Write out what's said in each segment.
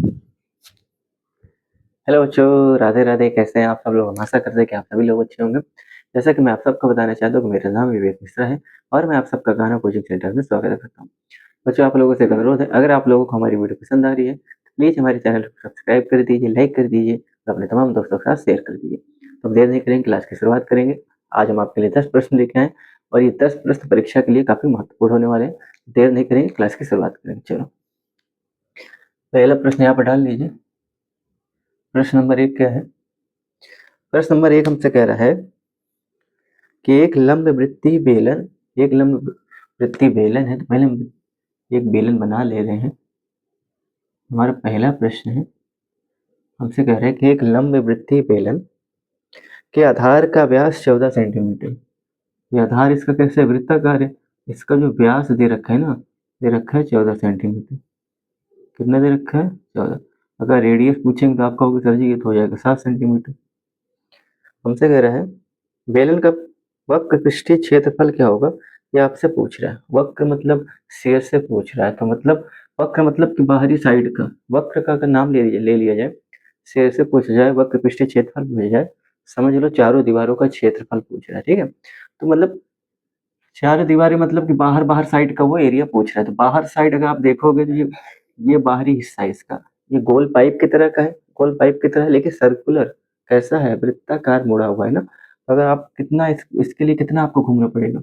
Hello बच्चों, राधे राधे। कैसे हैं आप सब लोग? हम आशा करते हैं कि आप सभी लोग अच्छे होंगे। जैसा कि मैं आप सबको बताना चाहता हूँ कि मेरा नाम विवेक मिश्रा है और मैं आप सबका गाना कोचिंग सेंटर में स्वागत करता हूँ। बच्चों, आप लोगों से एक अनुरोध है, अगर आप लोगों को हमारी वीडियो पसंद आ रही है तो प्लीज़ हमारे चैनल को सब्सक्राइब कर दीजिए, लाइक कर दीजिए और अपने तमाम दोस्तों के साथ शेयर कर दीजिए। तो हम देर नहीं करेंगे, क्लास की शुरुआत करेंगे। आज हम आपके लिए 10 प्रश्न लेके आए और ये 10 प्रश्न परीक्षा के लिए काफ़ी महत्वपूर्ण होने वाले हैं। देर नहीं करेंगे, क्लास की शुरुआत करेंगे। चलो, पहला प्रश्न यहाँ पर डाल लीजिए। प्रश्न नंबर 1 क्या है? प्रश्न नंबर 1 हमसे कह रहा है कि एक लंब वृत्तीय बेलन है। तो पहले हम एक बेलन बना ले रहे हैं। हमारा पहला प्रश्न है, हमसे कह रहा है कि एक लंब वृत्तीय बेलन के आधार का व्यास 14 सेंटीमीटर। ये आधार इसका कैसे वृत्ताकार है, इसका जो व्यास दे रखा है ना, दे रखा है 14 सेंटीमीटर। कितना दे रखा है? 14। अगर रेडियस पूछेंगे तो आप कहोगे सर जी ये तो हो जाएगा 7 सेंटीमीटर। हमसे कह रहा है बेलन का वक्र पृष्ठीय क्षेत्रफल क्या होगा, ये आपसे पूछ रहा है। वक्र मतलब शेर से पूछ रहा है, तो मतलब वक्र मतलब कि बाहरी साइड का वक्र का अगर नाम ले लिया जाए, शेर से पूछा जाए, वक्र पृष्ठीय क्षेत्रफल पूछा जाए, समझ लो चारों दीवारों का क्षेत्रफल पूछ रहा है। ठीक है, तो मतलब चारों दीवारें मतलब कि बाहर बाहर साइड का वो एरिया पूछ रहा है। तो बाहर साइड अगर आप देखोगे तो ये बाहरी हिस्सा है इसका, ये गोल पाइप की तरह का है, गोल पाइप की तरह है, लेकिन सर्कुलर कैसा है, वृत्ताकार मुड़ा हुआ है ना। तो अगर आप कितना इसके लिए कितना आपको घूमना पड़ेगा,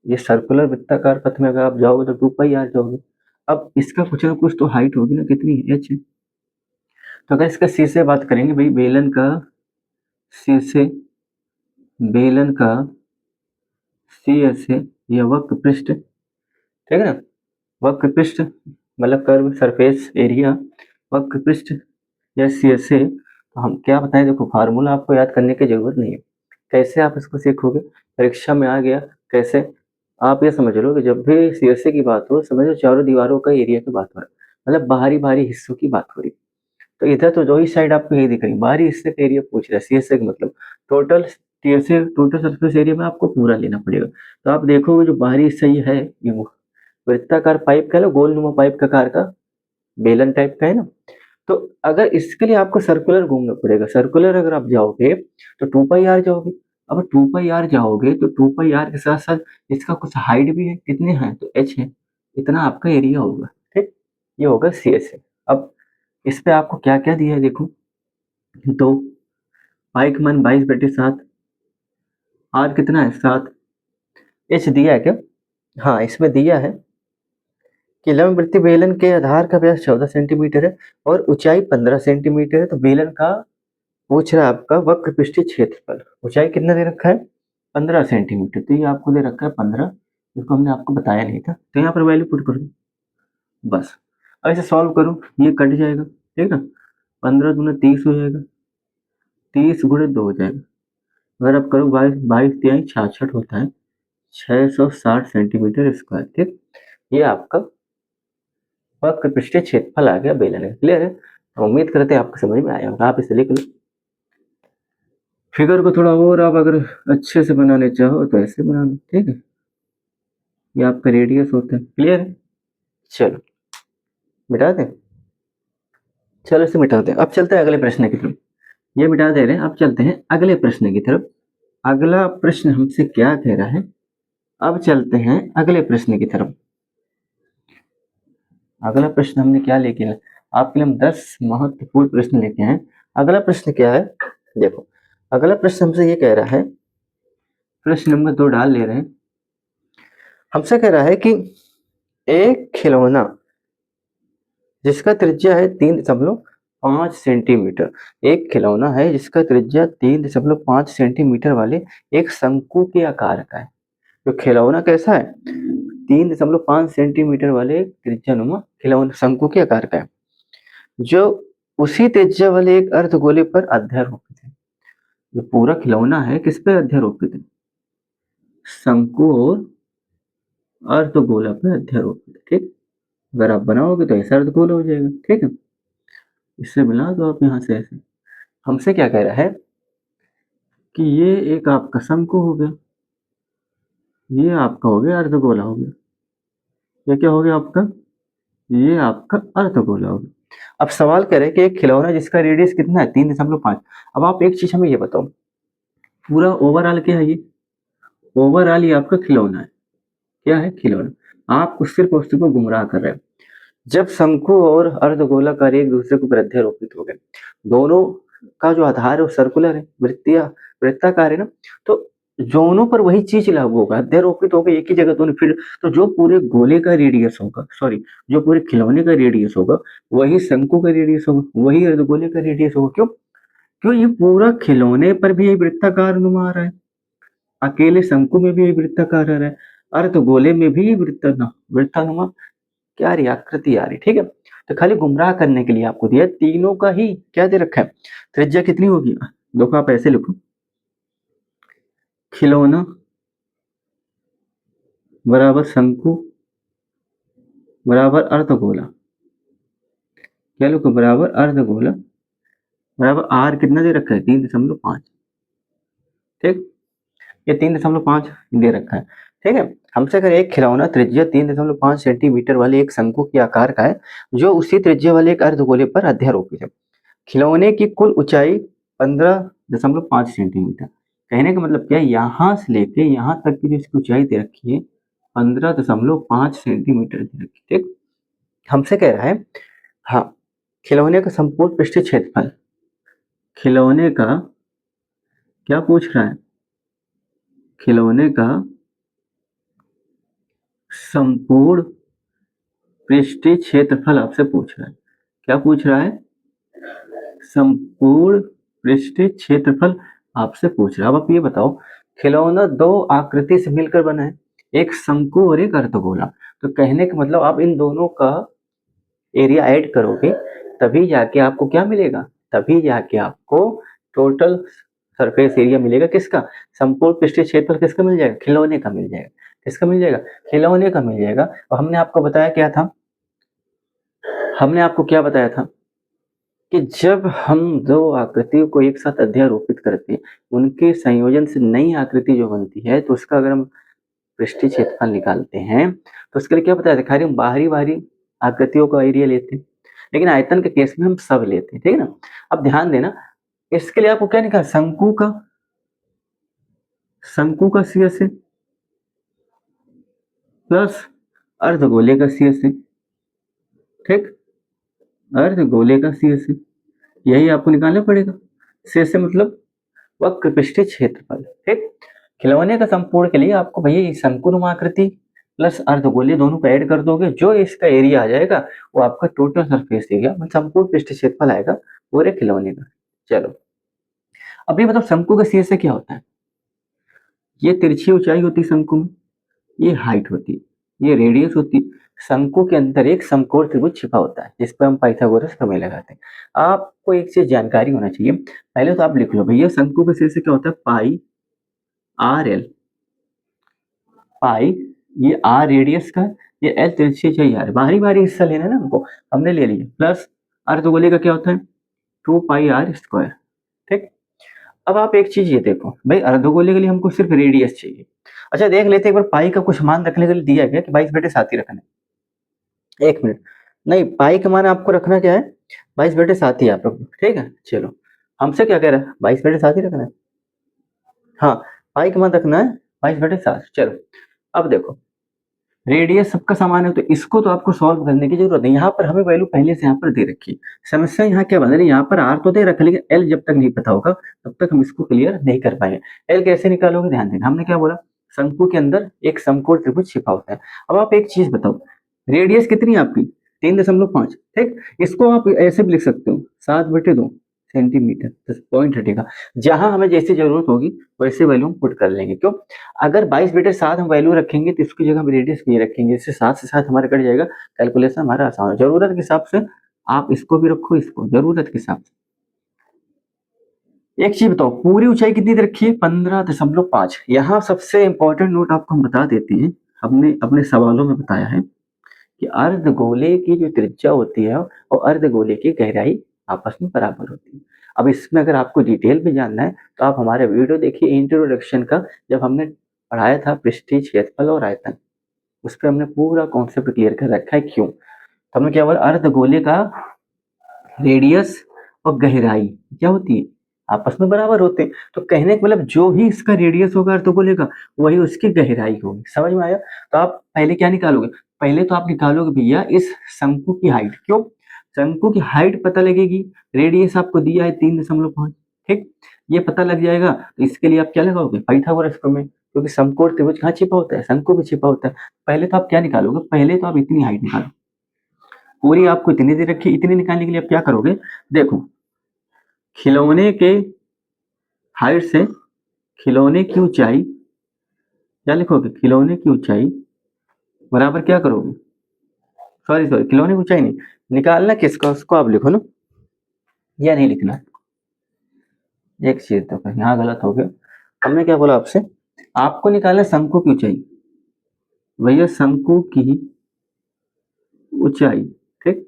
ये सर्कुलर वृत्ताकार पथ में अगर आप जाओगे तो 2 पाई r जाओगे। अब इसका कुछ ना कुछ तो हाइट होगी ना, कितनी है? h है। तो अगर इसका सी से बात करेंगे भाई, बेलन का सी से, बेलन का सी से यह वक्र पृष्ठ, ठीक है ना, वक्र पृष्ठ मतलब कर्व सरफेस एरिया, वक्र पृष्ठ या सी से। तो हम क्या बताएं, देखो फार्मूला आपको याद करने की जरूरत नहीं है। कैसे आप इसको सीखोगे, परीक्षा में आ गया कैसे। आप ये समझ लो कि जब भी सीएसए की बात हो, समझो चारों दीवारों का एरिया की बात हो रहा है, मतलब बाहरी बाहरी हिस्सों की बात हो रही। तो इधर तो दो ही साइड आपको यही दिख रही है, बाहरी हिस्से का एरिया पूछ रहा है। सीएसए का मतलब total CSA, total surface area में आपको पूरा लेना पड़ेगा। तो आप देखोगे जो बाहरी हिस्सा ये है, ये वृत्ताकार पाइप का, लो गोलनुमा पाइप का कार का, बेलन टाइप का है ना। तो अगर इसके लिए आपको सर्कुलर घूमना पड़ेगा, सर्कुलर अगर आप जाओगे तो 2 पाई r जाओगे। अब 2 पाई r जाओगे तो 2 पाई r के साथ साथ इसका कुछ हाइट भी है, कितने हैं तो h है, इतना आपका एरिया होगा। ठीक, ये होगा सी एस ए। अब इस पे आपको क्या क्या दिया है देखो, तो पाई का मान 22/7, r कितना है 7, h दिया है क्या? हाँ, इसमें दिया है कि लंब वृत्तीय बेलन के आधार का व्यास 14 सेंटीमीटर है और ऊंचाई 15 सेंटीमीटर है। तो बेलन का पूछ रहा है आपका वक्र पृष्ठीय क्षेत्रफल, ऊंचाई कितना दे रखा है? 15 सेंटीमीटर। तो ये आपको दे रखा है 15, इसको हमने आपको बताया नहीं था, तो यहाँ पर वैल्यू पुट कर दो बस। अब इसे सॉल्व करो, ये कट जाएगा, ठीक ना। 15 दूना 30 हो जाएगा, 30 × 2 हो जाएगा। अगर आप करो 22 22 × 3 = 66 होता है, 660 सेंटीमीटर स्क्वायर। ठीक, ये आपका वक्र पृष्ठीय क्षेत्रफल आ गया बेलन का। क्लियर है? हम उम्मीद करते हैं आपको समझ में आया होगा। आप इसे लिख लो। फिगर को थोड़ा और आप अगर अच्छे से बनाने चाहो तो ऐसे बना लो, ठीक है। ये आपका रेडियस होता है। क्लियर है? चलो मिटा दें, चलो इसे मिटा दें। अब चलते हैं अगले प्रश्न की तरफ। ये मिटा दे रहे हैं, अब चलते हैं अगले प्रश्न की तरफ। अगला प्रश्न हमसे क्या कह रहा है, अब चलते हैं अगले प्रश्न की तरफ। अगला प्रश्न हमने क्या लेके आए, आपके लिए हम 10 महत्वपूर्ण प्रश्न लेके आए। अगला प्रश्न क्या है देखो, अगला प्रश्न हमसे ये कह रहा है, प्रश्न नंबर 2 डाल ले रहे हैं। हमसे कह रहा है कि एक खिलौना जिसका त्रिज्या है 3.5 सेंटीमीटर, एक खिलौना है जिसका त्रिज्या 3.5 सेंटीमीटर वाले एक शंकु के आकार का है। तो खिलौना कैसा है? 3.5 सेंटीमीटर वाले त्रिज्यानुमा खिलौना शंकु के आकार का है, जो उसी त्रिज्या वाले एक अर्धगोले पर अध्यारोपित है। जो पूरा खिलौना है किस पे अध्यारोपित है? शंकु और अर्धगोला पे अध्यारोपित है। ठीक, अगर आप बनाओगे तो ऐसा अर्धगोला हो जाएगा। ठीक है, इससे मिला दो आप यहाँ से ऐसे। हमसे क्या कह रहा है कि ये एक आपका शंकु हो गया, ये आपका हो गया अर्धगोला हो गया, ये क्या हो गया आपका? ये आपका अर्धगोला हो गया। अब सवाल कह रहे हैं कि एक खिलौना जिसका रेडियस कितना है 3.5। अब आप एक चीज हमें ये बताओ, पूरा ओवरऑल क्या है ये, ओवरऑल ये आपका खिलौना है, क्या है, खिलौना। आप उससे वस्तु को गुमराह कर रहे हैं। जब शंकु और अर्धगोलाकार एक दूसरे को प्रत्यारोपित हो गए, दोनों का जो आधार है वो सर्कुलर है, वृत्ताकार है ना, तो दोनों पर वही चीज लागू होगा, अध्यारोपित होगा एक ही जगह दोनों, फिर तो जो पूरे गोले का रेडियस होगा, सॉरी, जो पूरे खिलौने का रेडियस होगा वही शंकु का रेडियस होगा, वही अर्धगोले का रेडियस होगा। क्यों? क्यों, ये पूरा खिलौने पर भी यही वृत्ताकार नुमा आ रहा है, अकेले शंकु में भी यही वृत्ताकार आ रहा है, अर्धगोले में भी वृत्तानुमा क्या आ रही आकृति आ रही, ठीक है। तो खाली गुमराह करने के लिए आपको दिया, तीनों का ही क्या दे रखा है, त्रिज्या कितनी होगी, देखो आप ऐसे लिखो, खिलौना बराबर शंकु बराबर अर्धगोला, क्या लिखो, बराबर अर्धगोला बराबर आर कितना दे रखा है 3.5, ठीक, ये 3.5 दे रखा है, ठीक है। हमसे अगर एक खिलौना त्रिज्या 3.5 सेंटीमीटर वाले एक शंकु के आकार का है, जो उसी त्रिज्या वाले एक अर्धगोले पर अध्यारोपित है, खिलौने की कुल ऊंचाई 15.5 सेंटीमीटर, कहने का मतलब क्या है, यहाँ से लेके यहाँ तक की जो इसकी ऊंचाई दे रखी है 15.5 सेंटीमीटर दे रखी है, ठीक। हमसे कह रहा है, हाँ, खिलौने का संपूर्ण पृष्ठीय क्षेत्रफल, खिलौने का क्या पूछ रहा है, खिलौने का संपूर्ण पृष्ठीय क्षेत्रफल आपसे पूछ रहा है, क्या पूछ रहा है, संपूर्ण पृष्ठीय क्षेत्रफल आपसे पूछ रहा है। अब आप ये बताओ, खिलौना दो आकृति से मिलकर बना है, एक शंकु और एक अर्धगोला, तो कहने का मतलब आप इन दोनों का एरिया ऐड करोगे तभी जाके आपको क्या मिलेगा, तभी जाके आपको टोटल सरफेस एरिया मिलेगा, किसका, संपूर्ण पृष्ठीय क्षेत्रफल किसका मिल जाएगा, खिलौने का मिल जाएगा, किसका मिल जाएगा, खिलौने का मिल जाएगा। और हमने आपको बताया क्या था, हमने आपको क्या बताया था कि जब हम दो आकृतियों को एक साथ अध्यारोपित करते हैं, उनके संयोजन से नई आकृति जो बनती है, तो उसका अगर हम पृष्ठीय क्षेत्रफल निकालते हैं तो उसके लिए क्या बताया था, खाली हम बाहरी बाहरी आकृतियों का एरिया लेते हैं, लेकिन आयतन के केस में हम सब लेते हैं, ठीक है ना। अब ध्यान देना, इसके लिए आपको क्या निकाल, शंकु का CSA प्लस अर्धगोले का CSA, ठीक, अर्धगोले का CSA, यही आपको निकालना पड़ेगा। CSA मतलब वक्र पृष्ठीय क्षेत्रफल, ठीक। खिलौने का संपूर्ण के लिए आपको भैया शंकुनुमा आकृति प्लस अर्धगोले दोनों को ऐड कर दोगे, जो इसका एरिया आ जाएगा वो आपका टोटल सरफेस एरिया मतलब संपूर्ण पृष्ठीय क्षेत्रफल आएगा पूरे खिलौने का। चलो, अब ये मतलब शंकु का CSA क्या होता है, ये तिरछी ऊंचाई होती है शंकु में, ये हाइट होती है, ये रेडियस होती है। शंकु के अंदर एक समकोण त्रिभुज छिपा होता है जिस पर हम पाइथागोरस प्रमेय लगाते हैं। आपको एक चीज जानकारी होना चाहिए, पहले तो आप लिख लो भैया, शंकु का CSA क्या होता है, पाई RL, पाई ये R रेडियस का, ये L तिरछी ऊंचाई R, बाहरी बाहरी हिस्सा लेना है ना हमको, हमने ले लिया, प्लस अर्धगोले का क्या होता है 2πr², ठीक। अब आप एक चीज ये देखो भाई, अर्धगोले के लिए हमको सिर्फ रेडियस चाहिए। अच्छा देख लेते एक बार, पाई का कुछ मान रखने के लिए दिया गया कि 22/7 ही रखना है, एक मिनट, नहीं पाई का मान आपको रखना क्या है, 22/7 ही आप रखो, ठीक है। चलो, हमसे क्या कह रहा है, 22/7 ही रखना है, हाँ, पाई का मान रखना है 22/7। चलो, अब देखो, रेडियस सबका समान है, तो इसको तो आपको सॉल्व करने की जरूरत नहीं, यहाँ पर हमें वैल्यू पहले से यहाँ पर दे रखी है। समस्या यहाँ क्या बन रही है, यहाँ पर आर तो दे रखा, लेकिन एल जब तक नहीं पता होगा तब तक हम इसको क्लियर नहीं कर पाएंगे। एल कैसे निकालोगे, ध्यान देना, हमने क्या बोला, शंकु के अंदर एक समकोण त्रिभुज छिपा होता है। अब आप एक चीज बताओ, रेडियस कितनी है आपकी 3.5, ठीक, इसको आप ऐसे भी लिख सकते हो 7/2 सेंटीमीटर, पॉइंट हटेगा, जहां हमें जैसी जरूरत होगी वैसे वैल्यू हम पुट कर लेंगे। क्यों, अगर 22/7 हम वैल्यू रखेंगे तो इसकी जगह हम रेडियस भी रखेंगे, इससे 7 से 7 हमारा कट जाएगा, कैलकुलेशन हमारा आसान है। जरूरत के हिसाब से आप इसको भी रखो, इसको जरूरत के हिसाब से। एक चीज बताओ, पूरी ऊंचाई कितनी दे रखी है 15.5। यहाँ सबसे इंपॉर्टेंट नोट आपको हम बता देते हैं, हमने अपने सवालों में बताया है कि अर्धगोले की जो त्रिज्या होती है और अर्धगोले की गहराई आपस में बराबर होती है। अब इसमें अगर आपको डिटेल में जानना है तो आप हमारे वीडियो देखिए इंट्रोडक्शन का, जब हमने पढ़ाया था पृष्ठीय क्षेत्रफल और आयतन, उस पर हमने पूरा कॉन्सेप्ट क्लियर कर रखा है। क्यों, तो हमने क्या बोला, अर्धगोले का रेडियस और गहराई क्या होती है, आपस में बराबर होते हैं। तो कहने का मतलब जो ही इसका रेडियस होगा अर्धगोले का, वही उसकी गहराई होगी। समझ में आया? तो आप पहले क्या निकालोगे, पहले तो आप निकालोगे भैया इस शंकु की हाइट। क्यों? शंकु की हाइट पता लगेगी, रेडियस आपको दिया है 3.5, ठीक, ये पता लग जाएगा। तो इसके लिए आप क्या लगाओगे, पाइथागोरस प्रमेय, क्योंकि समकोण त्रिभुज कहाँ छिपा होता है, शंकु में छिपा होता है। पहले तो आप क्या निकालोगे, पहले तो आप इतनी हाइट निकालो, पूरी आपको इतनी दे रखी, इतनी निकालने के लिए आप क्या करोगे, देखो खिलौने के हाइट से खिलौने की ऊंचाई, क्या लिखोगे, खिलौने की ऊंचाई बराबर क्या करोगे, सॉरी सॉरी खिलौने की ऊंचाई नहीं, निकालना किसका उसको आप लिखो ना, या नहीं लिखना, एक चीज तो यहाँ गलत हो गया। हमने क्या बोला आपसे, आपको निकालना शंकु की ऊंचाई, भैया शंकु की ऊंचाई, ठीक,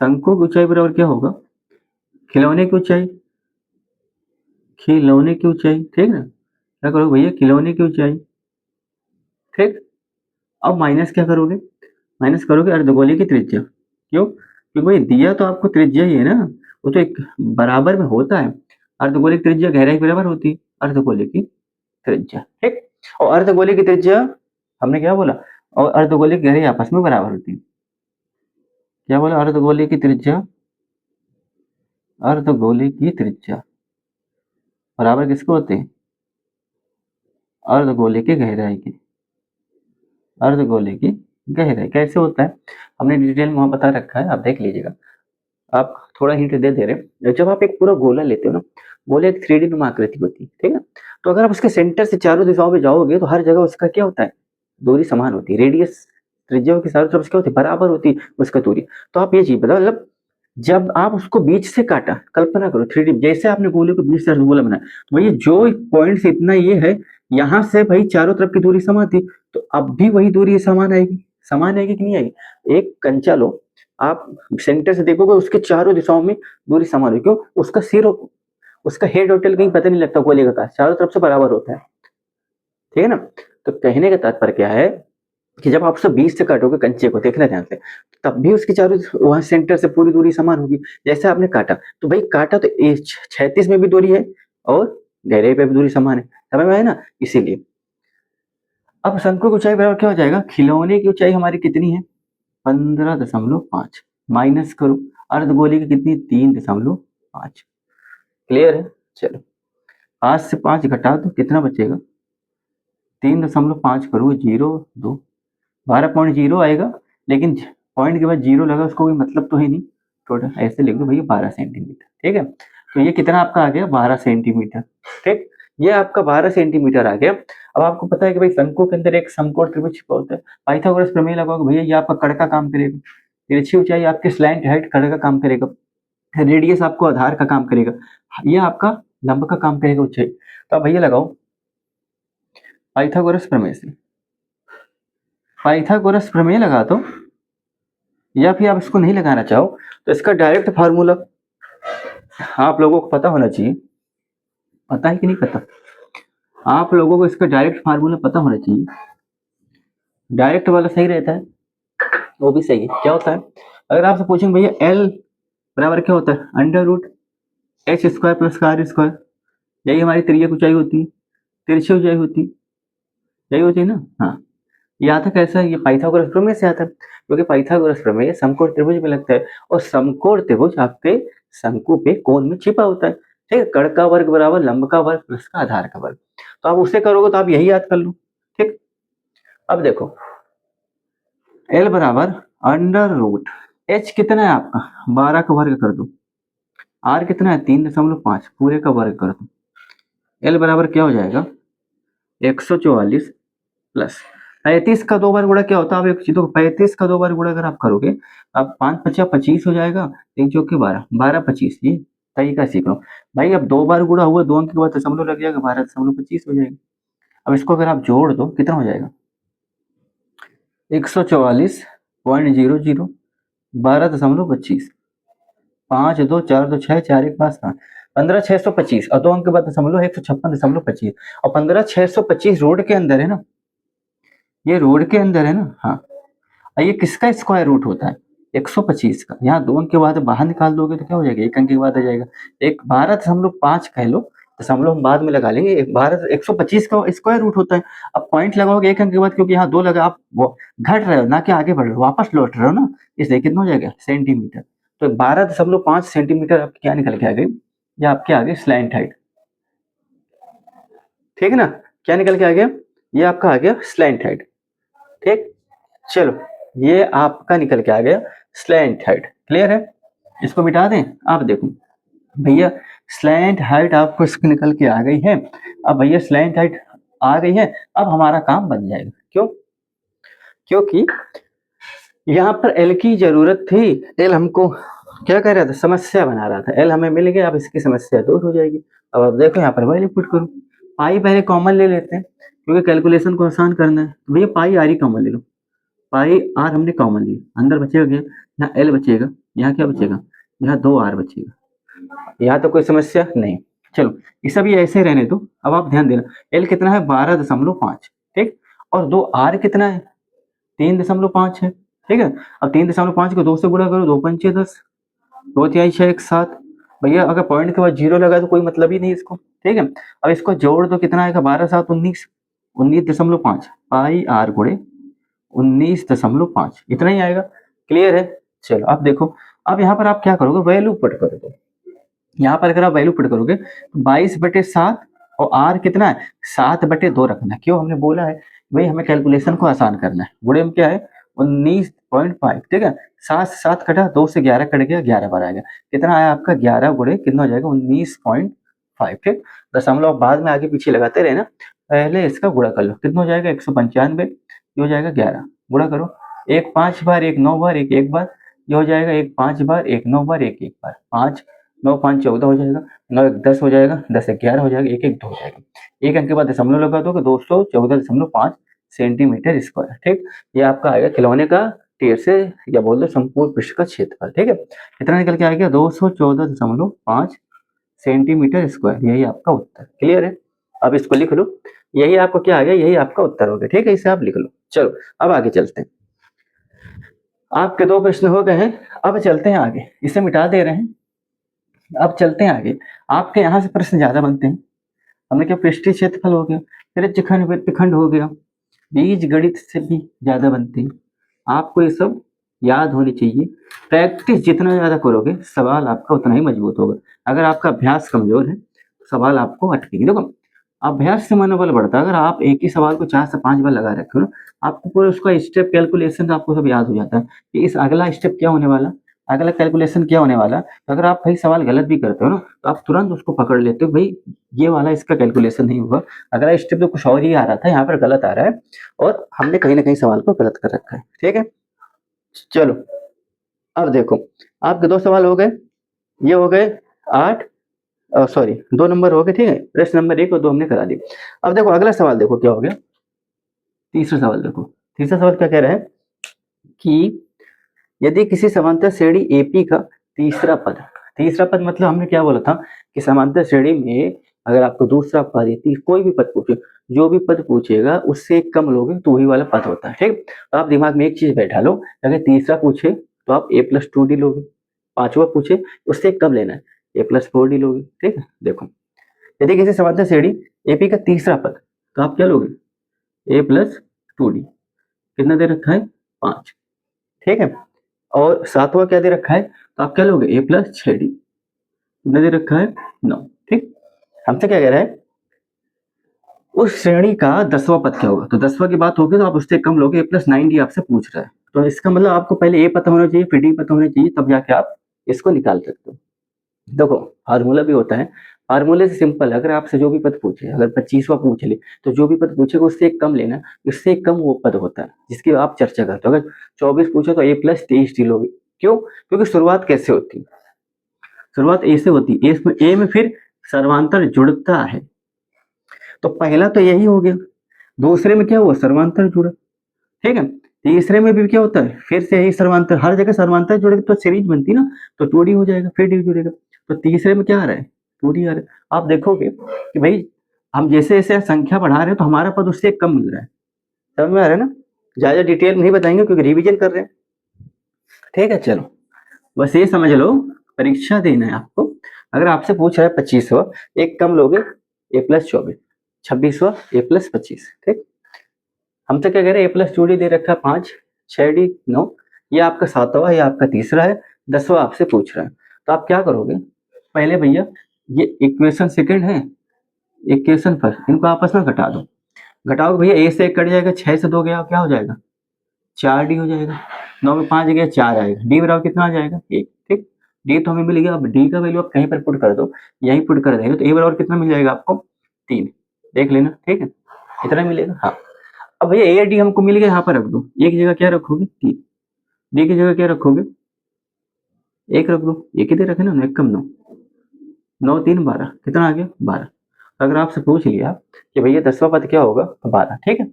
शंकु की ऊंचाई बराबर क्या होगा, खिलौने की ऊंचाई, खिलौने की ऊंचाई, ठीक ना, क्या करोगे भैया, खिलौने की ऊंचाई, ठीक। अब माइनस क्या करोगे, माइनस करोगे अर्धगोले की त्रिज्या। क्यों? क्योंकि भाई दिया तो आपको त्रिज्या ही है ना, वो तो एक बराबर में होता है, अर्धगोले की त्रिज्या गहराई के बराबर होती है अर्धगोले की त्रिज्या, ठीक। और अर्धगोले की त्रिज्या हमने क्या बोला, और अर्धगोले की गहराई आपस में बराबर होती है। क्या बोला, अर्धगोले की त्रिज्या, अर्धगोले की त्रिज्या बराबर किसको होते हैं, अर्धगोले की गहराई की, अर्धगोले की गहराई कैसे होता है हमने डिटेल में वहां बता रखा है, आप देख लीजिएगा। आप थोड़ा हिंट दे रहे हैं, जब आप एक पूरा गोला लेते हो ना, गोले एक 3D नुमा आकृति होती है, ठीक है। तो अगर आप उसके सेंटर से चारों दिशाओं में जाओगे तो हर जगह उसका क्या होता है, दूरी समान होती है, रेडियस त्रिज्या की चारों तरफ क्या होती है, बराबर होती है उसका दूरी। तो आप ये चीज बताओ, मतलब जब आप उसको बीच से काटा, कल्पना करो 3D, जैसे आपने गोले को बीच से अर्धगोला बनाया, तो भैया जो पॉइंट से इतना ये है, यहाँ से भाई चारों तरफ की दूरी समान थी, तो अब भी वही दूरी समान आएगी, समान आएगी कि नहीं आएगी। एक कंचा लो, आप सेंटर से देखोगे उसके चारों दिशाओं में दूरी समान है, क्यों, उसका सिर, उसका हेड और टेल कहीं पता नहीं लगता गोले का, चारों तरफ से बराबर होता है, ठीक है ना। तो कहने का तात्पर्य क्या है कि जब आप उसे बीच से काटोगे कंचे को, देखना ध्यान से, तब भी उसकी चारों वहां सेंटर से पूरी दूरी समान होगी। जैसे आपने काटा, तो भाई काटा तो 36 में भी दूरी है और गहराई पे भी दूरी समान है, समझ में आया ना, इसीलिए। अब शंकु की ऊंचाई बराबर क्या हो जाएगा, खिलौने की ऊंचाई हमारी कितनी है, 15.5, माइनस करो अर्धगोले की कितनी, 3.5। क्लियर है? चलो 5 से 5 घटा दो, कितना बचेगा, 3.5 करो, 0.2, 12.0 आएगा। लेकिन पॉइंट के बाद जीरो लगा, उसको कोई मतलब तो है नहीं, टोटल ऐसे लिख दो भैया 12 सेंटीमीटर, ठीक है। तो ये कितना आपका आ गया, 12 सेंटीमीटर, ठीक। ये आपका 12 सेंटीमीटर आ गया। अब आपको पता है कि भाई शंकु के अंदर एक समकोण त्रिभुज छिपा होता है, पाइथागोरस प्रमेय लगाओगे भैया, ये आपका कड़ का काम करेगा, तिरछी ऊंचाई आपके स्लैंट हाइट कड़ का काम करेगा, रेडियस आपको आधार का काम करेगा, ये आपका लंब का काम करेगा ऊंचाई। तो आप भैया लगाओ पाइथागोरस प्रमेय से, पाइथागोरस प्रमेय लगा दो, या फिर आप इसको नहीं लगाना चाहो तो इसका डायरेक्ट फार्मूला आप लोगों को पता होना चाहिए, पता है कि नहीं पता, आप लोगों को इसका डायरेक्ट फार्मूला पता होना चाहिए। डायरेक्ट वाला सही रहता है, वो भी सही है। क्या होता है, अगर आपसे पूछेंगे भैया एल बराबर क्या होता है, under root H square plus R square, यही हमारी त्रिज्या की ऊंचाई होती है, तिरछी ऊंचाई होती है, यही होती है ना। हाँ, ये आता कैसा है, ये पाइथागोरस प्रमेय से आता है, क्योंकि पाइथागोरस प्रमेय समकोण त्रिभुज में लगता है, और समकोण त्रिभुज आपके शंकु पे कोण में छिपा होता है, ठीक है। कड़ का वर्ग बराबर लंब का वर्ग प्लस का आधार का वर्ग, तो आप उसे करोगे तो आप यही याद कर लो, ठीक। अब देखो एल बराबर अंडर रूट एच कितना है आपका, 12 का वर्ग कर दो, आर कितना है 3.5 पूरे का वर्ग कर दो, एल बराबर क्या हो जाएगा 144 प्लस 35 का 2 बार गुणा क्या होता है, आप एक चीज, 35 का 2 बार गुणा अगर आप करोगे, आप 5×5 = 25 हो जाएगा, 3×4 = 12, 12×25, ये तरीका सीख लो भाई। अब 2 बार गुणा हुआ, 2 अंक के बाद दशमलव लग जाएगा, 12.25 हो जाएगा। अब इसको अगर आप जोड़ दो कितना हो जाएगा, 144.00, 12.25, 5, 2, 4, 2, 6, 4, 1, 5, 7, 15,625, और 2 अंक के बाद दशमलव 156.25, और 15,625 रोड के अंदर है ना, ये रोड के अंदर है ना, हाँ। और ये किसका स्क्वायर रूट होता है, 125 का, यहाँ 2 अंक के बाद बाहर निकाल दोगे तो क्या हो जाएगा, 1 अंक के बाद आ जाएगा। एक 12.5 कह लो, दशमलव हम बाद में लगा लेंगे। 125 का स्क्वायर रूट होता है। अब पॉइंट लगाओगे 1 अंक के बाद, क्योंकि यहाँ 2 लगा, आप वो घट रहे हो ना कि आगे बढ़ रहे हो, वापस लौट रहे हो ना, इसलिए कितना हो जाएगा, सेंटीमीटर। तो 12.5 सेंटीमीटर आपकी क्या निकल के आ गई, या आपके आगे स्लैंट हाइट, ठीक है ना, क्या निकल के आ गया, ये आपका आ गया स्लैंट हाइट। ठीक, चलो ये आपका निकल के आ गया स्लैंट हाइट। क्लियर है, इसको मिटा दें। आप देखो भैया, स्लैंट हाइट आपको इसकी निकल के आ गई है। अब भैया स्लैंट हाइट आ गई है, अब हमारा काम बन जाएगा। क्यों, क्योंकि यहाँ पर एल की जरूरत थी, एल हमको क्या कर रहा था, समस्या बना रहा था। एल हमें मिल गया, अब इसकी समस्या दूर हो जाएगी। अब आप देखो यहाँ पर वैल्यू पुट करो, पाई पहले कॉमन ले लेते हैं क्योंकि कैलकुलेशन को आसान करना है। भैया पाई आर ही कॉमन ले लो, पाई आर हमने कॉमन लिया, अंदर बचेगा क्या, यहाँ एल बचेगा, यहाँ क्या बचेगा, यहाँ 2r बचेगा। यहाँ तो कोई समस्या नहीं। चलो ये सब ये ऐसे रहने दो। अब आप ध्यान देना, एल कितना है, 12.5, ठीक, और 2r कितना है, 3.5 है। ठीक है, अब 3.5 को 2 से गुणा करो, 2 पंचे 10, 2 तिहाई 6 1 7। भैया अगर पॉइंट के बाद 0 लगा तो कोई मतलब ही नहीं इसको। ठीक है, अब इसको जोड़ दो, कितना आएगा, 12 7 19, 19.5 पाई आर गुणे 19.5, इतना ही आएगा। क्लियर है, चलो अब देखो, अब यहाँ पर आप क्या करोगे, वैल्यू पुट करोगे। यहाँ पर अगर आप वैल्यू पुट करोगे तो 22/7 और आर कितना है, 7/2 रखना है। क्यों, हमने बोला है भाई हमें कैलकुलेशन को आसान करना है। गुणे में क्या है, 19.5। ठीक है, 7 से 7 कटा, 2 से 11 कट गया, 11 बार आएगा, कितना आया आपका, 11 गुणे कितना हो जाएगा, 19.5। ठीक, दशमलव बाद में आगे पीछे लगाते रहे ना, पहले इसका गुणा कर लो, कितना हो जाएगा, 195, ये हो जाएगा 11, गुणा करो, 1 5 बार, 1 9 बार, 1 1 बार, ये हो जाएगा 1 5 बार, 1 9 बार, 1 1 बार, 5 9 5 14 हो जाएगा, 9 1 10 हो जाएगा, 10 1 11 हो जाएगा, 1 1 2 हो जाएगा। 1 अंक के बाद दशमलव लगा दोगे, 214.5 सेंटीमीटर स्क्वायर। ठीक, ये आपका आएगा खिलौने का ढेर से, या बोल दो संपूर्ण पृष्ठ का क्षेत्रफल। ठीक है, कितना निकल के आएगा, 214.5 सेंटीमीटर स्क्वायर, यही आपका उत्तर। क्लियर है, अब इसको लिख लो, यही आपको क्या आ गया, यही आपका उत्तर हो गया। ठीक है, इसे आप लिख लो। चलो अब आगे चलते हैं, आपके 2 प्रश्न हो गए हैं, अब चलते हैं आगे, इसे मिटा दे रहे हैं। अब चलते हैं आगे, आपके यहाँ से प्रश्न ज्यादा बनते हैं। हमने क्या, पृष्ठीय क्षेत्रफल हो गया, त्रिज्यखंड वृत्तखंड हो गया, बीज गणित से भी ज्यादा बनते हैं। आपको ये सब याद होनी चाहिए। प्रैक्टिस जितना ज्यादा करोगे, सवाल आपका उतना ही मजबूत होगा। अगर आपका अभ्यास कमजोर है, सवाल आपको अटकेंगे। देखो अभ्यास से मनोबल बढ़ता है। अगर आप एक ही सवाल को 4 से 5 बार लगा रखे हो ना, आपको पूरा उसका स्टेप कैलकुलेशन आपको सब याद हो जाता है कि इस अगला स्टेप क्या होने वाला, अगला कैलकुलेशन क्या होने वाला। तो अगर आप भाई सवाल गलत भी करते हो ना, तो आप तुरंत उसको पकड़ लेते हो, भाई ये वाला इसका कैलकुलेशन नहीं हुआ, अगला स्टेप तो कुछ और ही आ रहा था, यहाँ पर गलत आ रहा है, और हमने कहीं ना कहीं सवाल को गलत कर रखा है। ठीक है, चलो अब देखो, आपके 2 सवाल हो गए, ये हो गए 8, सॉरी 2 नंबर हो गए। ठीक है, प्रश्न नंबर 1 और 2 हमने करा दी। अब देखो अगला सवाल, देखो क्या हो गया, तीसरा सवाल देखो। तीसरा सवाल क्या कह रहा है कि यदि किसी समांतर श्रेणी एपी का तीसरा पद, तीसरा पद मतलब हमने क्या बोला था कि समांतर श्रेणी में अगर आपको दूसरा पद या कोई भी पद पूछे, जो भी पद पूछेगा उससे कम लोगे तो वही वाला पद होता है। ठीक, तो आप दिमाग में एक चीज बैठा लो, अगर तीसरा पूछे तो आप a+2d लोगे, पांचवा पूछे उससे कम लेना है, a+4d लोगे। ठीक है, देखो यदि किसी समांतर श्रेणी एपी का तीसरा पद, तो आप क्या लोगे, a+2d, कितना दे रखा है, 5। ठीक है, और सातवां क्या दे रखा है, तो आप क्या लोगे, a+6d, कितना दे रखा है, 9। ठीक, हमसे क्या कह रहा है, उस श्रेणी का 10वां पद क्या होगा, तो 10वां की बात होगी तो आप उससे कम लोगे, a+9d आपसे पूछ रहा है, तो इसका मतलब आपको पहले a पता होना चाहिए, फिर d पता होना चाहिए, तब जाके आप इसको निकाल सकते हो। देखो फार्मूला भी होता है, फार्मूले से सिंपल है, अगर आपसे जो भी पद पूछे, अगर 25वां पूछ ले तो जो भी पद पूछेगा उससे एक कम लेना, उससे कम वो पद होता है जिसकी आप चर्चा करते हो। अगर 24 पूछे तो a+23d लोगे। क्यों, क्योंकि शुरुआत कैसे होती है, शुरुआत ए से होती है, ए में फिर सर्वांतर जुड़ता है, तो पहला तो यही हो गया, दूसरे में क्या हुआ, सर्वांतर जुड़ा। ठीक है, तीसरे में भी क्या होता है, फिर से यही सर्वांतर, हर जगह सर्वांतर जुड़ेगा तो सीरीज बनती ना, तो 2d हो जाएगा, फिर d जुड़ेगा, तो तीसरे में क्या आ रहा है, 2d आ रहा है। आप देखोगे कि भाई हम जैसे जैसे संख्या बढ़ा रहे हैं तो हमारा पद उससे कम मिल रहा है। समझ में आ रहा है ना, ज्यादा डिटेल नहीं बताएंगे क्योंकि रिवीजन कर रहे हैं। ठीक है, चलो बस ये समझ लो, परीक्षा देना है आपको। अगर आपसे पूछ रहा है 25वां, एक कम लोगे A+24, 26वां A+25, ठीक। हमसे क्या कह रहे हैं, A+2D दे रखा है 5, 6D 9, ये आपका 7वां, ये आपका तीसरा है, 10वां आपसे पूछ रहा है। तो आप क्या करोगे, पहले भैया ये इक्वेशन सेकंड है, इक्वेशन फर्स्ट, इनको आपस में घटा दो। घटाओगे भैया, A से 1 कट जाएगा, 6 से 2 गया, क्या हो जाएगा 4D हो जाएगा, 9 में 5 गया 4 आएगा, D बराबर कितना आ जाएगा 1, ठीक। D तो हमें मिल गया, अब D का वैल्यू आप कहीं पर पुट कर दो, यहीं पुट कर देंगे तो A बराबर कितना मिल जाएगा आपको 3, देख लेना, ठीक है, इतना मिलेगा। हाँ, अब भैया A D हमको मिल गया, यहाँ पर रख दो, एक जगह क्या रखोगे 3, D की जगह क्या रखोगे 1 रख दो, एक ही दे रखे ना, 1 कम 9, 9 3 12, कितना आ गया 12। अगर आपसे पूछ लिया कि भैया 10वां पद क्या होगा, 12, ठीक है,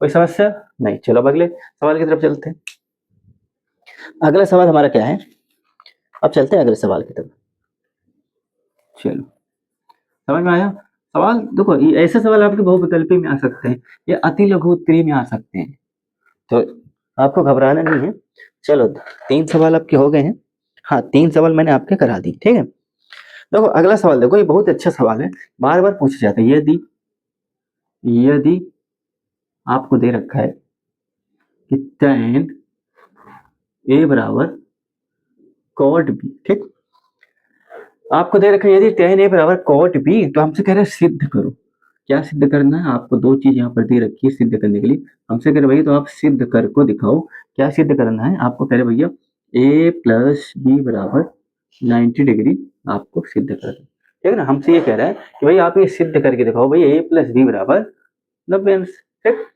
कोई समस्या नहीं। चलो अब अगले सवाल की तरफ चलते हैं। अगला सवाल हमारा क्या है, अब चलते हैं अगले सवाल की तरफ। चलो, समझ में आया सवाल? देखो ये ऐसे सवाल आपके बहुविकल्पी में आ सकते हैं, या अति लघु उत्तरीय में आ सकते हैं, तो आपको घबराना नहीं है। चलो 3 सवाल आपके हो गए हैं। हाँ, 3 सवाल मैंने आपके करा दी, ठीक है। देखो अगला सवाल, देखो ये बहुत अच्छा सवाल है, बार बार पूछा जाता है। यदि यदि आपको दे रखा है कि tan A बराबर cot B, ठीक, आपको दे रखा है यदि tan A बराबर cot B, तो हमसे कह रहे हैं सिद्ध करो। क्या सिद्ध करना है आपको, 2 चीज यहाँ पर दे रखी है सिद्ध करने के लिए। हमसे कह रहे भैया तो आप सिद्ध कर को दिखाओ, क्या सिद्ध करना है आपको, कह रहे भैया A+B बराबर 90 डिग्री आपको सिद्ध करना, ठीक है ना। हमसे ये कह रहा है कि भाई आप ये सिद्ध करके दिखाओ भाई A+B बराबर 90 अंश, ठीक।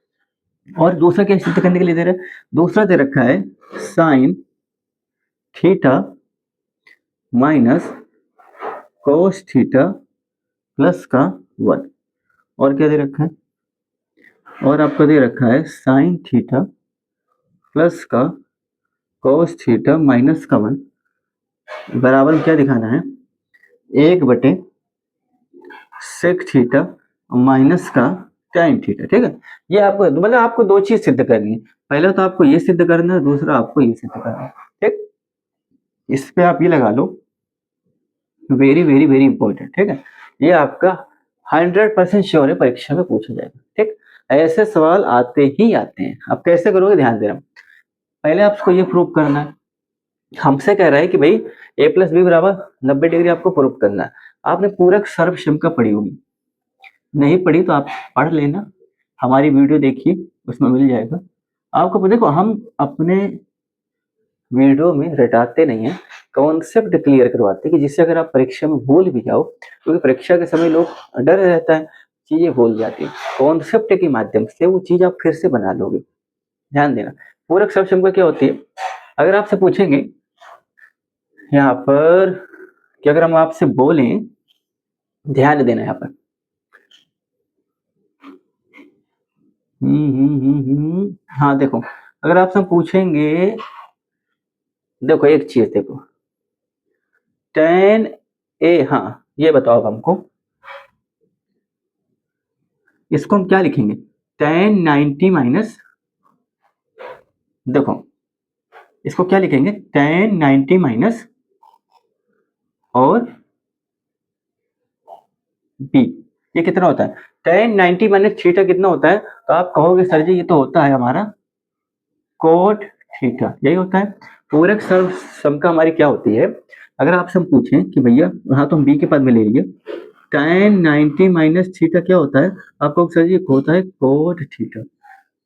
और दूसरा क्या सिद्ध करने के लिए दे रहा है, दूसरा दे रखा है sine theta minus cos theta plus का 1, और क्या दे रखा है, और आपको दे रखा है साइन थीटा प्लस का कोस थीटा माइनस का 1 बराबर क्या दिखाना है, 1/sec थीटा माइनस का tan थीटा, ठीक है। ये आपको मतलब आपको 2 चीज सिद्ध करनी है, पहला तो आपको ये सिद्ध करना है, दूसरा आपको ये सिद्ध करना है, ठीक। इस पे आप ये लगा लो, वेरी वेरी वेरी इंपॉर्टेंट, ठीक है। ये आपका 100% श्योर है, परीक्षा में पूछा जाएगा, ठीक। ऐसे सवाल आते ही आते हैं। आप कैसे करोगे, ध्यान देना, पहले आपको ये प्रूव करना है। हमसे कह रहा है कि भाई A+B बराबर 90 डिग्री आपको प्रूव करना है। आपने पूरक सर्वक्षमता पढ़ी होगी, नहीं पढ़ी तो आप पढ़ लेना, हमारी वीडियो देखिए, उसमें मिल जाएगा आपको। देखो हम अपने वीडियो में रटाते नहीं है, कॉन्सेप्ट क्लियर करवाते हैं कि जिससे अगर आप परीक्षा में भूल भी जाओ, क्योंकि परीक्षा के समय लोग डर रहता है, चीजें भूल जाती है, कॉन्सेप्ट के माध्यम से वो चीज आप फिर से बना लोगे। ध्यान देना, पूरक सर्वक्षमता क्या होती है, अगर आपसे पूछेंगे यहाँ पर कि अगर हम आपसे बोलें, ध्यान देना यहाँ पर, हाँ देखो, अगर आपसे हम पूछेंगे, देखो एक चीज देखो, tan A, हाँ ये बताओ अब हमको, इसको हम क्या लिखेंगे, tan 90 माइनस, देखो इसको क्या लिखेंगे, tan 90 माइनस और b, ये कितना होता है, tan 90 माइनस थीटा कितना होता है, तो आप कहोगे सर जी ये तो होता है हमारा कोट थीटा, यही होता है। पूरक सर्वसमता हमारी क्या होती है, अगर आपसे हम पूछें कि भैया, हाँ तो हम b के पद में ले लिए, tan 90 माइनस थीटा क्या होता है, आपको सर जी होता है कोट थीटा,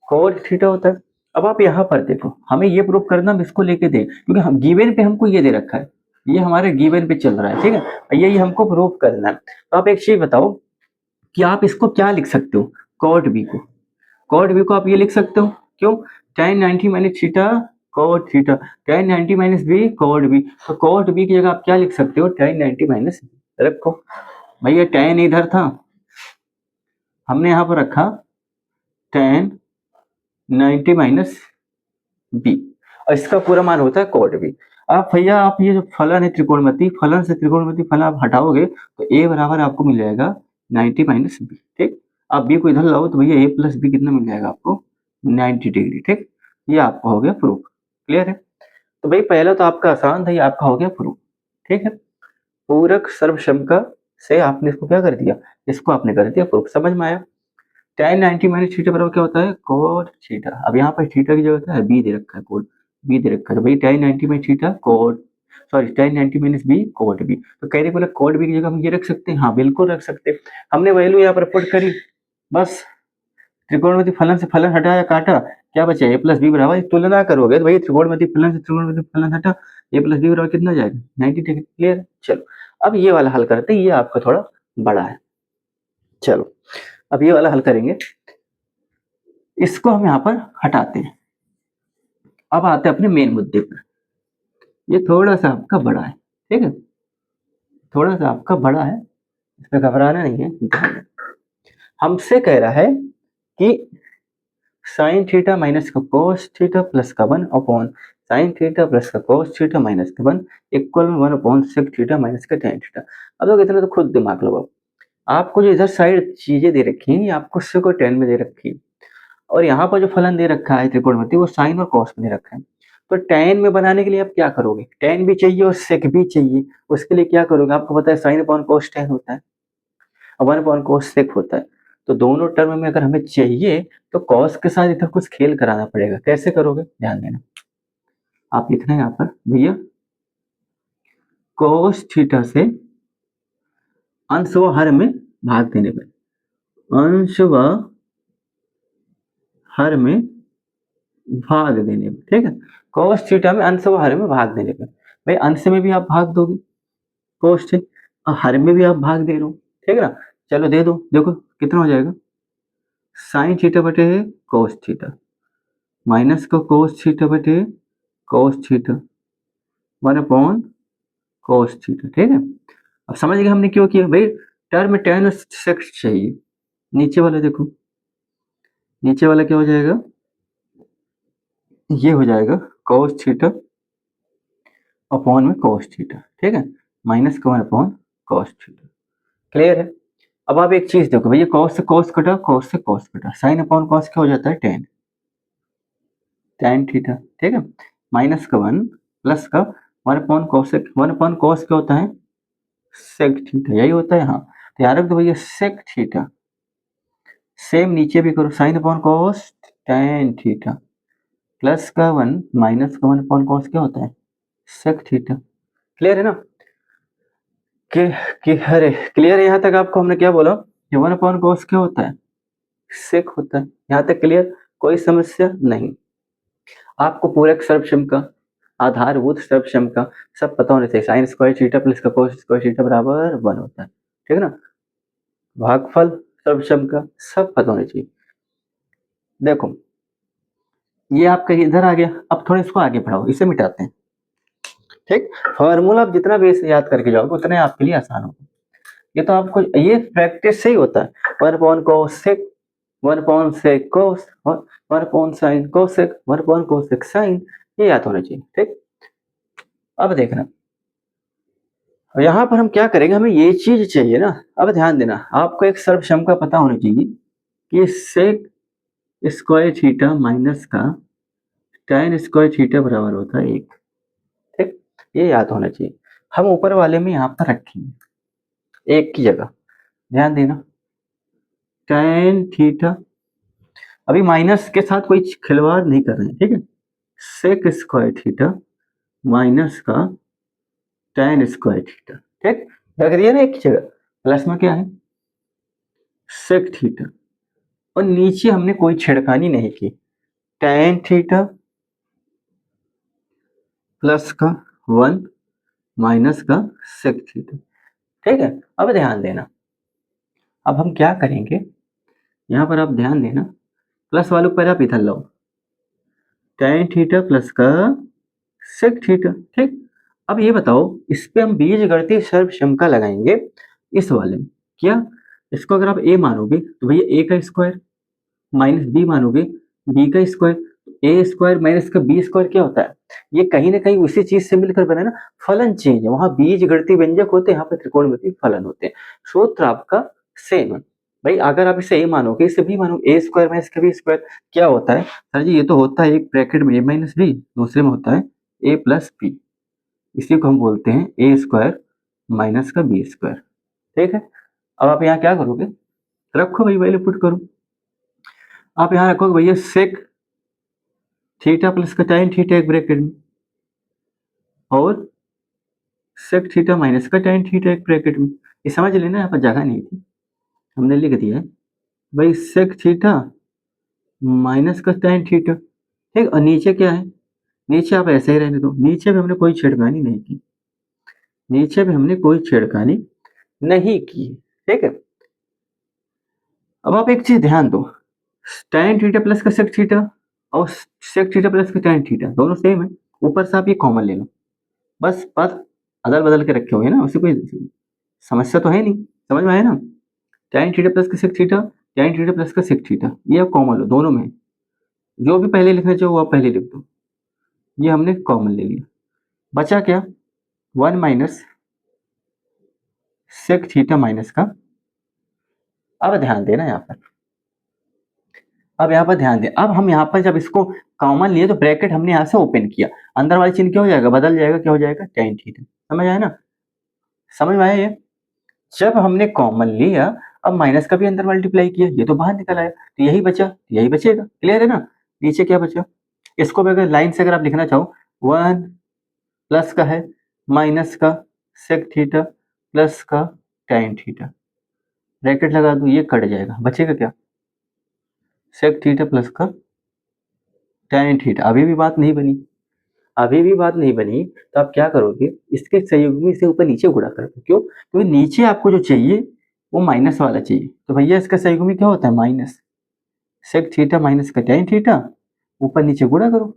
कोट थीटा होता है। अब आप यहाँ पर देखो, हमें ये प्रूव करना, हम इसको लेके दे, क्योंकि हम गिवन पे हमको ये दे रखा है, ये हमारे गिवन पे चल रहा है, ठीक है, ये हमको प्रूव करना है। तो आप एक चीज बताओ कि आप इसको क्या लिख सकते हो, कॉट बी को, कॉट बी को आप ये लिख सकते हो, क्यों, tan 90 minus theta cot theta, tan 90 minus B cot B, तो कॉट बी की जगह आप क्या लिख सकते हो, tan 90 माइनस रखो, भैया tan इधर था, हमने यहाँ पर रखा tan 90 माइनस बी, और इसका पूरा मान होता है कॉट बी। आप भैया आप ये जो फलन है त्रिकोणमिति, फलन से त्रिकोणमिति फलन आप हटाओगे तो a बराबर आपको मिल जाएगा 90 माइनस बी, ठीक। आप b को इधर लाओ तो भैया a+ b कितना मिल जाएगा आपको 90 डिग्री, ठीक। ये आपका हो गया प्रूफ, क्लियर है। तो भाई पहला तो आपका आसान था, ये आपका हो गया प्रूफ। ठीक है, पूरक सर्वक्षमता से आपने इसको क्या कर दिया, इसको आपने कर दिया प्रूफ। समझ में आया? tan 90 माइनस थीटा बराबर क्या होता है, कोट थीटा। अब यहाँ पर थीटा की जगह है बी दे रखा है, कोट बी दे रखा है, तो भाई tan 90 minus theta cot, sorry tan 90 minus B cot B. तो कहने बोला कोट बी की जगह हम ये रख सकते हैं, हाँ बिल्कुल रख सकते हैं। हमने वैल्यू यहाँ पर पुट करी, बस त्रिकोणमिति फलन से फलन हटाया, काटा, क्या बचा, ए प्लस बी बराबर, तुलना करोगे तो भाई त्रिकोणमिति फलन से त्रिकोणमिति फलन हटा, ए प्लस बी बराबर कितना जाएगा 90 डिग्री। क्लियर? चलो अब ये वाला हल करते हैं, ये आपका थोड़ा बड़ा है। चलो अब ये वाला हल करेंगे, इसको हम यहाँ पर हटाते हैं। अब आते हैं अपने मेन मुद्दे पर। ये थोड़ा सा आपका बड़ा है, ठीक है, थोड़ा सा आपका बड़ा है, इसमें घबराना नहीं है। हमसे कह रहा है कि साइन थीटा माइनस का कोस थीटा प्लस का 1 अपॉन साइन थीटा प्लस का कोस थीटा माइनस का 1 इक्वल में 1 अपॉन सेक थीटा माइनस का tan थीटा। अब लोग इतना तो खुद दिमाग लगाओ, आपको जो इधर साइड चीजें दे रखी हैं, ये आपको सेक और tan में दे रखी है, और यहाँ पर जो फलन दे रखा है त्रिकोणमिति, वो साइन और कॉस में दे रखा है। तो tan में बनाने के लिए आप क्या करोगे, tan भी चाहिए और सेक भी चाहिए, उसके लिए क्या करोगे, आपको पता है साइन अपॉन कॉस tan होता है और 1 अपॉन कॉस सेक होता है। तो दोनों टर्म में अगर हमें चाहिए तो कॉस के साथ इधर कुछ खेल कराना पड़ेगा। कैसे करोगे, ध्यान देना, आप लिखना है यहाँ पर भैया कॉस थीटा से अंश व हर में भाग देने पर, अंश व हर में भाग देने पर, ठीक है, कॉस थीटा में अंश व हर में भाग देने पर। भाई अंश में भी आप भाग दोगे कॉस से, और हर में भी आप भाग दे रहे हो, ठीक है ना। चलो दे दो, देखो कितना हो जाएगा, साइन थीटा बटे कॉस थीटा माइनस का कोस थीटा बटे cos theta 1 upon cos theta, ठीक है। अब समझ गए हमने क्यों किया, भाई टर्म tan और sec चाहिए। नीचे वाला देखो, नीचे वाला क्या हो जाएगा, ये हो जाएगा कोस थीटा अपॉन में कोस थीटा, ठीक है, माइनस का 1 अपॉन कोस थीटा। क्लियर है? अब आप एक चीज देखो, भैया कॉस से कॉस कटा, कॉस से कॉस कटा, साइन अपॉन कॉस क्या हो जाता है tan थीटा, ठीक है, माइनस का 1 प्लस का 1 अपॉन कॉस, 1 अपॉन कॉस क्या होता है, सेक थीटा, यही होता है। हाँ तो याद रख दो भैया सेक थीटा, सेम नीचे भी करो, sine upon cos tan theta plus का 1 माइनस का 1 अपॉन कॉस क्या होता है, सेक थीटा। क्लियर है ना? कि अरे क्लियर है? यहाँ तक आपको हमने क्या बोला, 1 अपॉन कॉस क्या होता है, सेक होता है। यहाँ तक क्लियर, कोई समस्या नहीं। आपको पूरक सर्वक्षमता, आधारभूत सर्वक्षमता सब पता होने चाहिए। साइन स्क्वायर थीटा प्लस का कोस स्क्वायर थीटा बराबर 1 होता है, ठीक है ना। भागफल सर्वक्षमता सब पता होने चाहिए। देखो ये आपका इधर आ गया, अब थोड़ा इसको आगे बढ़ाओ, इसे मिटाते हैं, ठीक। फॉर्मूला आप जितना बेस याद करके जाओगे उतना आपके लिए आसान होगा। ये तो आपको ये प्रैक्टिस से ही होता है, 1 upon cos sec, 1 upon sec cos, 1 upon sine cosec, 1 upon cosec sine, ये याद होना चाहिए, ठीक। अब देखना यहाँ पर हम क्या करेंगे, हमें ये चीज चाहिए ना। अब ध्यान देना, आपको एक सर्वक्षमता पता होनी चाहिए कि सेक स्क्वायर थीटा माइनस का tan स्क्वायर थीटा बराबर होता है 1, ठीक, ये याद होना चाहिए। हम ऊपर वाले में यहाँ पर रखेंगे 1 की जगह, ध्यान देना, tan थीटा, अभी माइनस के साथ कोई खिलवाड़ नहीं कर रहे हैं, ठीक है, सेक स्क्वायर थीटा माइनस का tan स्क्वायर थीटा, ठीक, रख दिया ना 1 की जगह। प्लस में क्या है, सेक थीटा, और नीचे हमने कोई छेड़खानी नहीं की, tan थीटा प्लस का 1 माइनस का सेक थीटा, ठीक है। अब ध्यान देना, अब हम क्या करेंगे, यहाँ पर आप ध्यान देना, प्लस वालों पर आप इधर लाओ, tan थीटा प्लस का सेक थीटा, ठीक। अब ये बताओ, इस पे हम बीजगणितीय सर्वक्षमता लगाएंगे इस वाले में, क्या इसको अगर आप a मानोगे तो भैया a का स्क्वायर माइनस b मानोगे b का स्क्वायर, a स्क्वायर माइनस का b स्क्वायर क्या होता है, ये कहीं ना कहीं उसी चीज से मिलकर बना है ना, फलन चेंज है। वहां बीजगणितीय व्यंजक होते हैं, यहाँ पे त्रिकोणमितीय फलन होते हैं, सूत्र आपका सेम है। भाई अगर आप इसे a मानोगे, इसे b मानोगे, a स्क्वायर माइनस का b स्क्वायर क्या होता है, सर जी ये तो होता है एक ब्रैकेट में a माइनस b, दूसरे में होता है ए प्लस बी, इसी को हम बोलते हैं ए स्क्वायर माइनस का बी स्क्वायर। ठीक है, अब आप यहाँ क्या करोगे, रखो भाई, वैल्यू पुट करो। आप यहाँ रखोगे भैया सेक थीटा प्लस का tan थीटा एक ब्रैकेट में, और सेक थीटा माइनस का tan थीटा एक ब्रैकेट में। ये समझ लेना, यहाँ पर जगह नहीं थी, हमने लिख दिया है भाई सेक थीटा माइनस का tan थीटा। ठीक, और नीचे क्या है, नीचे आप ऐसे ही रहने दो, नीचे भी हमने कोई छेड़खानी नहीं की, नीचे भी हमने कोई छेड़खानी नहीं की। ठीक है, अब आप एक चीज ध्यान दो, tan थीटा प्लस का सेक थीटा और सेक थीटा प्लस का tan थीटा दोनों सेम है। ऊपर से आप ये कॉमन ले लो, बस बात अदल बदल के रखे हुए हैं ना, उससे कोई समस्या तो है नहीं, समझ में आया ना। tan थीटा प्लस का sec theta, tan theta plus का सेक थीटा, ये आप कॉमन लो, दोनों में जो भी पहले लिखना चाहो वो आप पहले लिख दो, ये हमने कॉमन ले लिया। बचा क्या, 1 माइनस सेक थीटा माइनस का। अब ध्यान देना यहाँ पर, अब यहाँ पर ध्यान दें, अब हम यहाँ पर जब इसको कॉमन लिए तो ब्रैकेट हमने यहाँ से ओपन किया, अंदर वाली चिन्ह क्या हो जाएगा, बदल जाएगा, क्या हो जाएगा, tan थीटा। समझ आया ना, समझ में आया ये। जब हमने कॉमन लिया, अब माइनस का भी अंदर मल्टीप्लाई किया, ये तो बाहर निकल आया, तो यही बचा, यही बचेगा। क्लियर है ना, नीचे क्या बचा, इसको भी अगर लाइन से अगर आप लिखना चाहो, 1 प्लस का है माइनस का सेक थीटा प्लस का tan थीटा, ब्रैकेट लगा दो, ये कट जाएगा, बचेगा क्या, सेक थीटा प्लस का tan थीटा। अभी भी बात नहीं बनी, अभी भी बात नहीं बनी, तो आप क्या करोगे, इसके संयुग्मी से ऊपर नीचे गुणा कर दो। क्यों, क्योंकि नीचे आपको जो चाहिए वो माइनस वाला चाहिए, तो भैया इसका संयुग्मी क्या होता है, माइनस सेक थीटा माइनस का tan थीटा, ऊपर नीचे गुणा करो,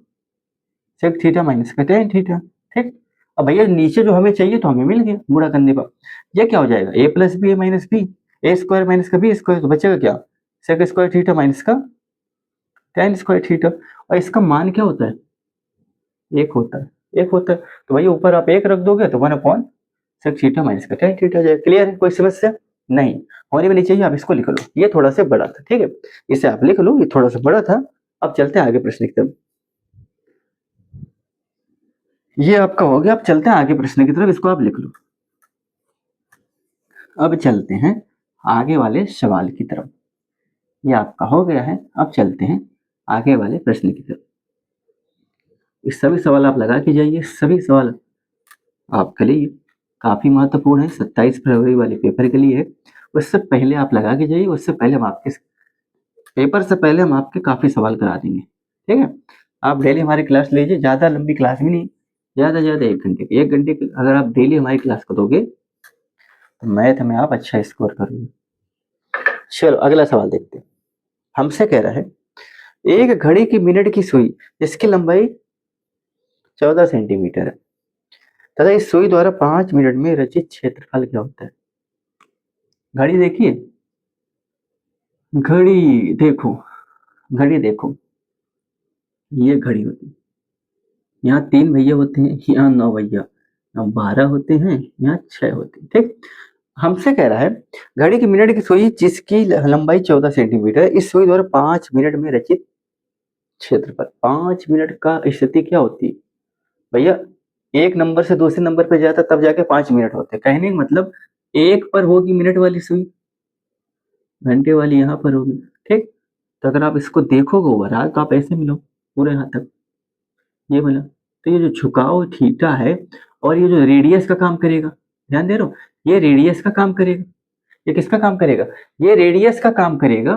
सेक थीटा माइनस का tan थीटा। ठीक, अब भैया नीचे जो हमें चाहिए तो हमें मिल गया गुणा करने पर, ये क्या हो जाएगा, ए प्लस बी ए माइनस बी, ए स्क्वायर माइनस का बी स्क्वायर, तो बचेगा क्या, सेक स्क्वायर थीटा माइनस का tan स्क्वायर थीटा। और इसका मान क्या होता है, एक होता है, एक होता है, तो भैया ऊपर आप एक रख दोगे तो 1 अपॉन सेक थीटा माइनस का tan थीटा जाएगा। क्लियर है, कोई समस्या नहीं, होने में नहीं चाहिए, आप इसको लिख लो, ये थोड़ा सा बड़ा था। ठीक है, इसे आप लिख लो, ये थोड़ा सा बड़ा था। अब चलते हैं आगे प्रश्न की तरफ, ये आपका हो गया, अब चलते हैं आगे प्रश्न की तरफ, इसको आप लिख लो। अब चलते हैं आगे वाले सवाल की तरफ, ये आपका हो गया है। अब चलते हैं आगे वाले प्रश्न की तरफ, ये सभी सवाल आप लगा के जाइए, सभी सवाल आपके लिए काफी महत्वपूर्ण है, 27 फरवरी वाले पेपर के लिए है। उससे पहले आप लगा के जाइए, उससे पहले हम आपके पेपर से पहले हम आपके काफी सवाल करा देंगे। ठीक है, आप डेली हमारी क्लास लीजिए, ज्यादा लंबी क्लास भी नहीं, ज्यादा ज्यादा 1 घंटे की, 1 घंटे की अगर आप डेली हमारी क्लास को दोगे तो मैथ में आप अच्छा स्कोर करोगे। चलो अगला सवाल देखते हैं, हमसे कह रहा है एक घड़ी की मिनट की सुई जिसकी लंबाई 14 सेंटीमीटर है तथा इस सुई द्वारा 5 मिनट में रचित क्षेत्रफल क्या होता है। घड़ी देखिए, घड़ी देखो, घड़ी देखो, ये घड़ी होती है, यहाँ 3 भैया होते हैं, यहाँ 9 भैया, यहाँ 12 होते हैं, यहाँ 6 होते हैं। ठीक, हमसे कह रहा है घड़ी की मिनट की सुई जिसकी लंबाई 14 सेंटीमीटर, इस सुई द्वारा 5 मिनट में रचित क्षेत्रफल। 5 मिनट का स्थिति क्या होती है भैया, एक नंबर से दूसरे नंबर पे जाता तब जाके 5 मिनट होते हैं। कहने का मतलब एक पर होगी मिनट वाली सुई, घंटे वाली यहाँ पर होगी। ठीक, तो अगर आप इसको देखोगे ओवरऑल तो आप ऐसे मिलो पूरे यहाँ तक, ये मिला, तो ये जो झुकाव थीटा है और ये जो रेडियस का काम करेगा, ध्यान दे रहे हो, ये रेडियस का काम करेगा, ये किसका काम करेगा, ये रेडियस का काम करेगा।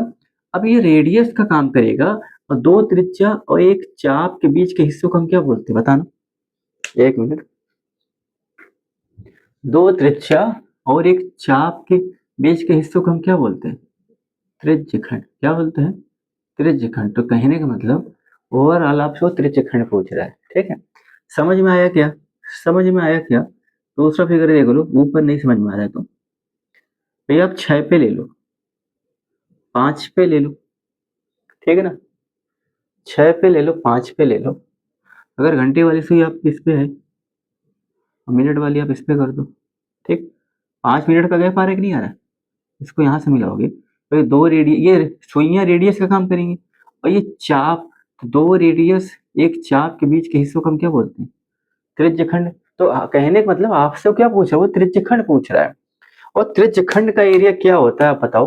अब ये रेडियस का काम करेगा और 2 त्रिज्या और एक चाप के बीच के हिस्सों को हम क्या बोलते हैं बताना, 1 मिनट, 2 त्रिज्या और एक चाप के बीच के हिस्सों को हम क्या बोलते हैं, त्रिज्यखंड। क्या बोलते हैं, त्रिज्यखंड। तो कहने का मतलब ओवरऑल आपसे वो त्रिज्यखंड पूछ रहा है। ठीक है, समझ में आया क्या, समझ में आया क्या। दूसरा फिगर देख लो, ऊपर नहीं समझ में आ रहा है तो भैया आप 6 पे ले लो, 5 पे ले लो, ठीक है ना, 6 पे ले लो, 5 पे ले लो। अगर घंटे वाली सुई आप इस पे है, मिनट वाली आप इस पे कर दो। ठीक, 5 मिनट का गैप आ रहा है कि नहीं आ रहा है, इसको यहाँ से मिलाओगे तो ये 2 रेडियस, ये सुइयां रेडियस का काम करेंगी, और ये चाप, 2 रेडियस एक चाप के बीच के हिस्सों को हम क्या बोलते हैं, त्रिज्यखंड। तो कहने का मतलब आपसे क्या पूछ रहा है, वो त्रिज्यखंड पूछ रहा है। और त्रिज्यखंड का एरिया क्या होता है आप बताओ,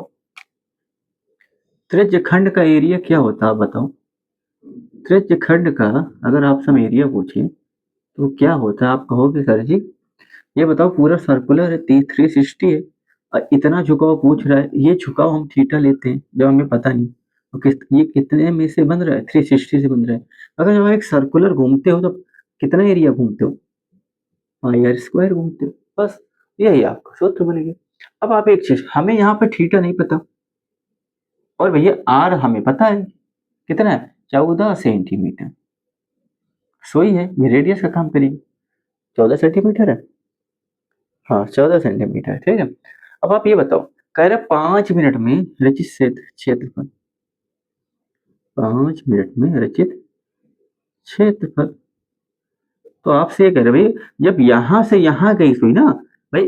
त्रिज्यखंड का एरिया क्या होता है आप बताओ। त्रिज्यखंड का अगर आपसे हम एरिया पूछे तो क्या होता है, आप कहोगे सर जी ये बताओ पूरा सर्कुलर है, 360 है और इतना झुकाव पूछ रहा है, ये झुकाव हम थीटा लेते हैं जब हमें पता नहीं तो ये कितने में से बन रहा है, 360 से बन रहा है। अगर जब आप एक सर्कुलर घूमते हो तो कितना एरिया घूमते हो, पाई आर स्क्वायर घूमते हो, बस यही आपका सूत्र बन गया। अब आप एक चीज, हमें यहाँ पे थीटा नहीं पता और भैया आर हमें पता है कितना है, 14 सेंटीमीटर। सोई है ये रेडियस का काम करेगी, 14 सेंटीमीटर है, हाँ 14 सेंटीमीटर, ठीक है। अब आप ये बताओ, कह रहे 5 मिनट में रचित क्षेत्रफल, 5 मिनट में रचित क्षेत्रफल। तो आपसे ये कह रहे भाई जब यहाँ से यहाँ गई सुई ना भाई,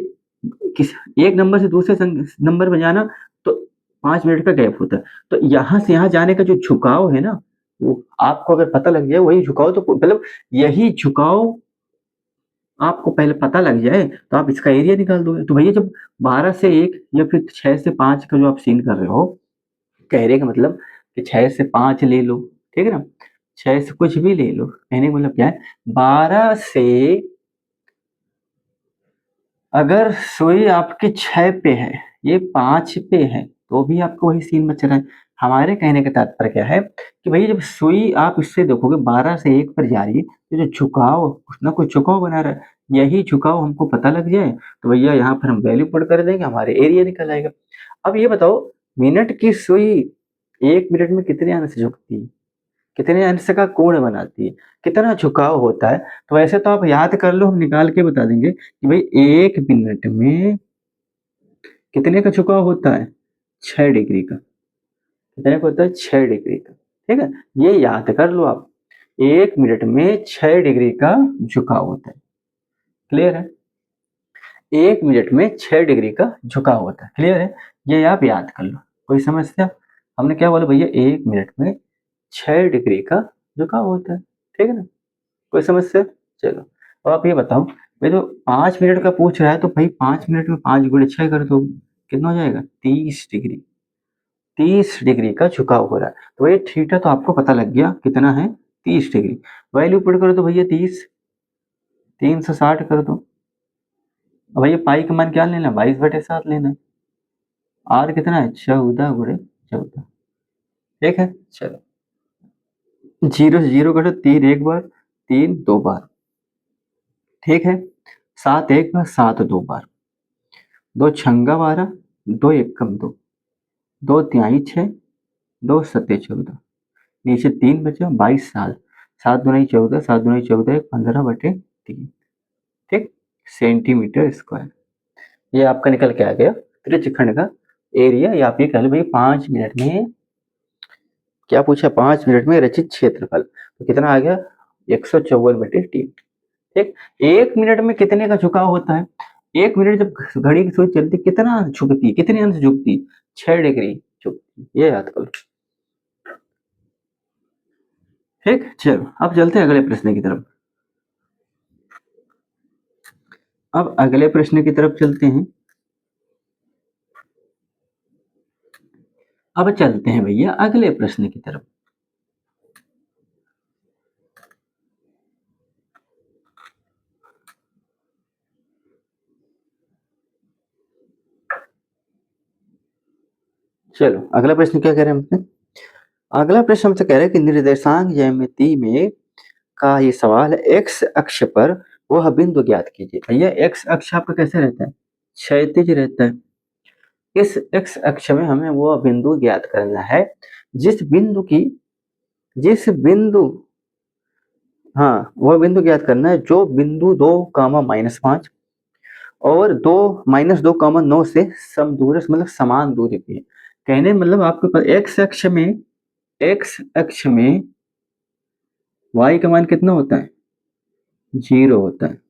किस एक नंबर से दूसरे नंबर में जाना तो 5 मिनट का गैप होता है, तो यहाँ से यहाँ जाने का जो झुकाव है ना, वो आपको अगर पता लग जाए वही झुकाव, तो मतलब यही झुकाव आपको पहले पता लग जाए तो आप इसका एरिया निकाल दोगे। तो भैया जब 12 से 1 या फिर 6 से 5 का जो आप सीन कर रहे हो, कहने का मतलब कि 6 से 5 ले लो, ठीक है ना, 6 से कुछ भी ले लो, कहने का मतलब क्या है, 12 से अगर सुई आपकी 6 पे है, ये 5 पे है, तो भी आपको वही सीन बच रहा है। हमारे कहने का तात्पर्य क्या है कि भैया जब सुई आप इससे देखोगे 12 से 1 पर जा रही है, तो जो झुकाव कुछ ना कुछ झुकाव बना रहा है, यही झुकाव हमको पता लग जाए तो भैया यहाँ पर हम वैल्यू पुट कर देंगे, हमारे एरिया निकल आएगा। अब ये बताओ, मिनट की सुई 1 मिनट में कितने अंश झुकती है, कितने अंश का कोण बनाती है, कितना झुकाव होता है। तो वैसे तो आप याद कर लो, हम निकाल के बता देंगे कि भाई 1 मिनट में कितने का झुकाव होता है, 6 डिग्री का। कितने का होता है, 6 डिग्री का, ठीक है, ये याद कर लो आप, 1 मिनट में 6 डिग्री का झुकाव होता है। क्लियर है, 1 मिनट में 6 डिग्री का झुकाव होता है, क्लियर है, ये आप याद कर लो। कोई समस्या, हमने क्या बोला भैया 1 मिनट में 6 डिग्री का झुकाव होता है, ठीक है ना, कोई समस्या। चलो अब आप ये बताओ, भाई तो 5 मिनट का पूछ रहा है तो भाई 5 मिनट में 5 गुणे 6 कर दो, कितना हो जाएगा, 30 डिग्री, 30 डिग्री का झुकाव हो रहा है। तो ये थीटा तो आपको पता लग गया कितना है, 30 डिग्री। वैल्यू पुट करो तो भैया 30, 360 कर दो। अब भैया पाई का मान क्या लेना, 22/7 लेना है। आर कितना है, 14 गुणे 14, ठीक है। चलो 0 से 0 कटो, 3 1 बार, 3 2 बार, ठीक है, 7 1 बार, 7 2 बार, 2 छंगा 12, 2 एकम 2, 2 तिहाई 6, 2 सत्ते 14, नीचे 3 बचा, 22 7, 7 दूनी 14, 7 दूनी 14, 15/3, ठीक, सेंटीमीटर स्क्वायर। ये आपका निकल के आ गया त्रिज्यखंड का एरिया, या आप ये कह लो भाई 5 मिनट में क्या पूछा, 5 मिनट में रचित क्षेत्रफल, तो कितना आ गया, 154/3, ठीक। 1 मिनट में कितने का झुकाव होता है, 1 मिनट जब घड़ी की सुई चलती कितना झुकती है, कितने अंश झुकती, 6 डिग्री झुकती, ये याद करो, ठीक। चलो अब चलते हैं अगले प्रश्न की तरफ, अब अगले प्रश्न की तरफ चलते हैं। अब चलते हैं भैया अगले प्रश्न की तरफ। चलो अगला प्रश्न क्या कह रहे हैं हमसे, अगला प्रश्न हमसे कह रहे हैं कि निर्देशांक ज्यामिति में का ये सवाल है, एक्स अक्ष पर वह बिंदु ज्ञात कीजिए। भैया एक्स अक्ष आपका कैसे रहता है, क्षैतिज रहता है। इस एक्स अक्ष में हमें वह बिंदु ज्ञात करना है जिस बिंदु, हाँ वह बिंदु ज्ञात करना है जो बिंदु 2, -5 और 2, -2, 9 से समदूर मतलब समान दूरी पे है। कहने मतलब आपके पास एक्स अक्ष में y का मान कितना होता है, 0 होता है,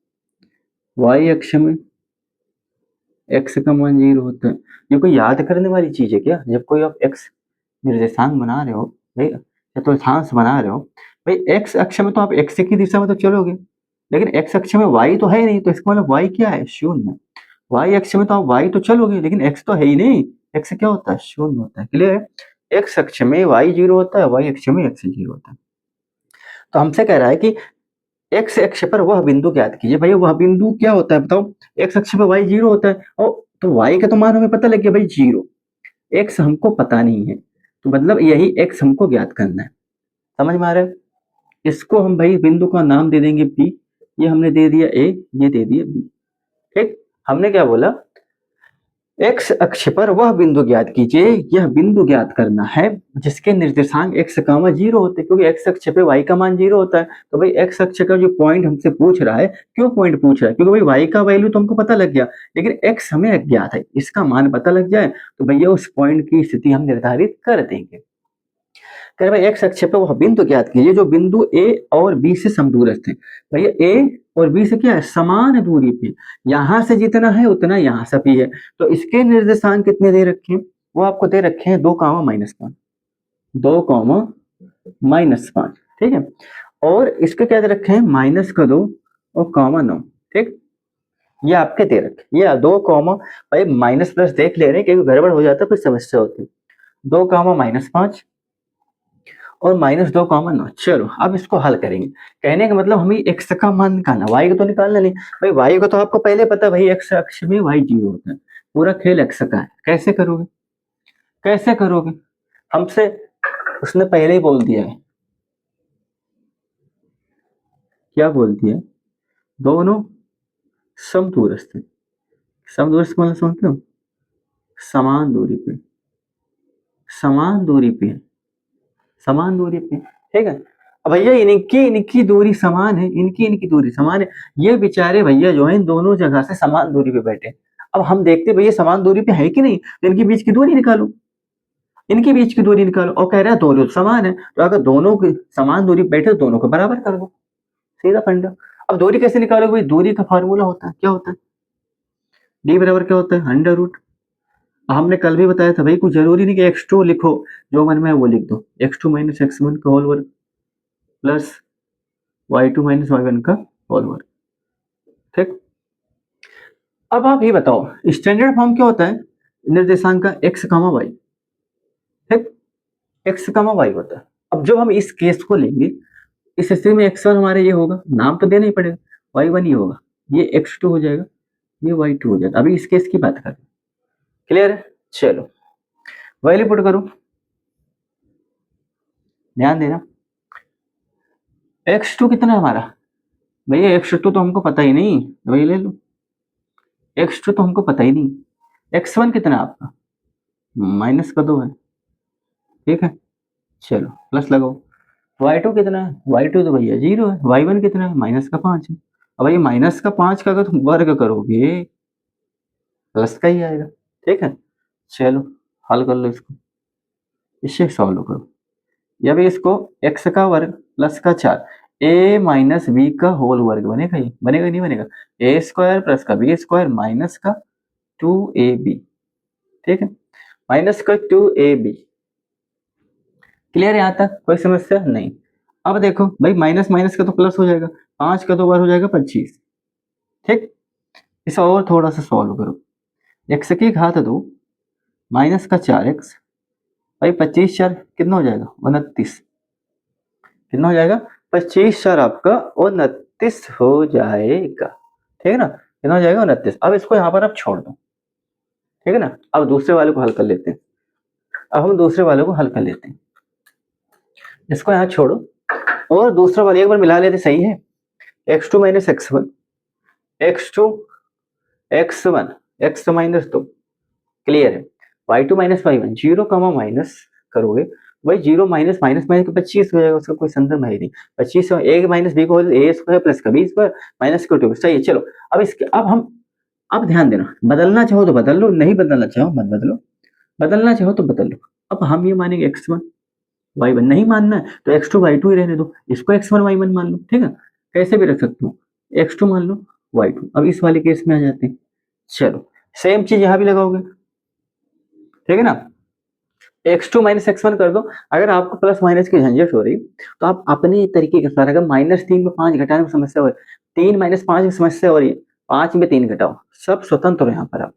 y अक्ष में x का मान 0 होता है। ये कोई याद करने वाली चीज है क्या, जब कोई आप x निर्देशांक बना रहे हो भाई, चतुर्थांश बना रहे हो भाई, x अक्ष में तो आप x की दिशा में तो चलोगे, लेकिन एक्स अक्ष में वाई तो है ही नहीं, तो इसका मतलब वाई क्या है, शून्य। वाई अक्ष में तो आप वाई तो चलोगे, लेकिन एक्स तो है ही नहीं, एक्स क्या होता है, शून्य होता है। क्लियर है? एक्स अक्ष में वाई जीरो होता है, वाई अक्ष में एक्स जीरो होता है। तो हमसे कह रहा है कि एक्स अक्ष पर वह बिंदु ज्ञात कीजिए। भैया वह बिंदु क्या होता है बताओ, एक्स अक्ष पर वाई जीरो होता है, और तो वाई का तो मान हमें पता लग गया भाई जीरो, एक्स हमको पता नहीं है, तो मतलब यही एक्स हमको ज्ञात करना है। समझ में आ रहा है? इसको हम भाई बिंदु का नाम दे देंगे बी, ये हमने दे दिया ए, ये दे दिया बी। ठीक, हमने क्या बोला, एक्स अक्ष पर वह बिंदु ज्ञात कीजिए, यह बिंदु ज्ञात करना है जिसके निर्देशांक एक्स कामा जीरो होते हैं, क्योंकि एक्स अक्ष पे वाई का मान जीरो होता है। तो भाई एक्स अक्ष का जो पॉइंट हमसे पूछ रहा है, क्यों पॉइंट पूछ रहा है, क्योंकि भाई वाई का वैल्यू तो हमको पता लग गया, लेकिन एक्स हमें अज्ञात है, इसका मान पता लग जाए तो भैया उस पॉइंट की स्थिति हम निर्धारित कर देंगे। कह रहे भाई एक्स अक्ष पे वह बिंदु ज्ञात कीजिए जो बिंदु ए और बी से समदूरस्थ है। भैया ए और बी से क्या है, समान दूरी पे, यहां से जितना है उतना यहां से भी है, तो इसके निर्देशांक कितने दे रखे हैं, वो आपको दे रखे हैं 2, -5, 2, -5, ठीक है। और इसके क्या दे रखे हैं, -2 और -9, ठीक, ये आपके दे रखे, ये 2, भाई माइनस प्लस देख ले रहे हैं, क्योंकि गड़बड़ हो जाता है फिर समस्या होती है। 2, -5 और -2, 9। चलो अब इसको हल करेंगे। कहने का मतलब हमें एक्स का मान निकालना, वाई को तो निकालना नहीं। भाई वाई को तो आपको पहले पता है, भाई एक्स अक्ष में वाई जीरो होता है, पूरा खेल एक्स का है। कैसे करोगे, कैसे करोगे, हमसे उसने पहले ही बोल दिया है, क्या बोल दिया है, दोनों समदूरस्थ है। समदूरस्थ मतलब समझते हो, समान दूरी पे, समान दूरी पे, समान दूरी पे, ठीक है। अब भैया इनकी इनकी दूरी समान है, इनकी इनकी दूरी समान है, ये बेचारे भैया जो है इन दोनों जगह से समान दूरी पे बैठे। अब हम देखते भैया समान दूरी पे है कि नहीं, तो इनके बीच की दूरी निकालो, इनके बीच की दूरी निकालो, और कह रहा है दोनों समान है, तो अगर दोनों की समान दूरी पे बैठे तो दोनों को बराबर कर दो, सीधा फंडा। अब दूरी कैसे निकालोगे भाई, दूरी का फार्मूला होता है, क्या होता है, डी बराबर क्या होता है, अंडर रूट। हमने कल भी बताया था भाई, कुछ जरूरी नहीं कि x2 लिखो, जो मन में है वो लिख दो, x2 - x1 का होल वर्ग प्लस y2 - y1 का होल वर्ग, ठीक। अब आप ये बताओ स्टैंडर्ड फॉर्म क्या होता है निर्देशांक का, x, y, ठीक, x, y होता है। अब जब हम इस केस को लेंगे, इस स्थिति में x1 हमारे ये होगा, नाम तो देना ही पड़ेगा, y1 ये होगा, ये x2 हो जाएगा, ये y2 हो जाएगा। अभी इस केस की बात करें, क्लियर है? चलो वैल्यू पुट करो, ध्यान देना। x2 कितना है हमारा, भैया x2 तो हमको पता ही नहीं, वही ले लो, x2 तो हमको पता ही नहीं। x1 कितना है आपका, -2 है, ठीक है। चलो प्लस लगाओ। y2 कितना है, y2 तो भैया जीरो है। y1 कितना है, -5 है। अब भैया -5 का अगर तुम वर्ग करोगे प्लस का ही आएगा, ठीक है। चलो हल कर लो इसको, इससे सॉल्व करो, या भी इसको x का वर्ग प्लस का 4, a - b का होल वर्ग बनेगा, ये बनेगा नहीं बनेगा, a² प्लस का b² माइनस का 2ab, ठीक है, माइनस का 2ab। क्लियर है यहाँ तक, कोई समस्या नहीं। अब देखो भाई माइनस माइनस का तो प्लस हो जाएगा, 5 का 2 बार हो जाएगा 25, ठीक। इसे और थोड़ा सा सॉल्व करो, x की घात 2 माइनस का 4x, भाई 25×4 कितना हो जाएगा, 29, कितना हो जाएगा, 25×4 आपका 29 हो जाएगा, ठीक है ना, कितना हो जाएगा 29। अब इसको यहाँ पर आप छोड़ दो, ठीक है ना। अब दूसरे वाले को हल कर लेते हैं, अब हम दूसरे वाले को हल कर लेते हैं, इसको यहाँ छोड़ो और दूसरा वाले एक बार मिला लेते, सही है। x2 - x1, x2 x1 x -2, clear है। y2 - y1 zero comma minus करोगे, भाई जीरो माइनस माइनस माइनस तो 25 हो जाएगा, उसका कोई संदर्भ है नहीं। 25 a - b को a² प्लस का b² माइनस का 2, सही है। चलो अब इसके अब ध्यान देना, बदलना चाहो तो बदल लो, नहीं बदलना चाहो मत बदलो, बदलना चाहो तो बदल लो। अब हम ये मानेंगे x1 y1, नहीं मानना है तो x2 y2 ही रहने दो, इसको x1 y1 मान लो, ठीक है, कैसे भी रख सकते हो, x2 मान लो y2। अब इस वाले केस में आ जाते हैं, चलो सेम चीज यहाँ भी लगाओगे, ठीक है ना, x2 - x1 कर दो। अगर आपको प्लस माइनस की झंझट हो रही तो आप अपने तरीके के साथ, अगर -3 में 5 घटाने में समस्या हो, 3 - 5 की समस्या हो रही है, 5 में 3 घटाओ, सब स्वतंत्र हो यहाँ पर आप,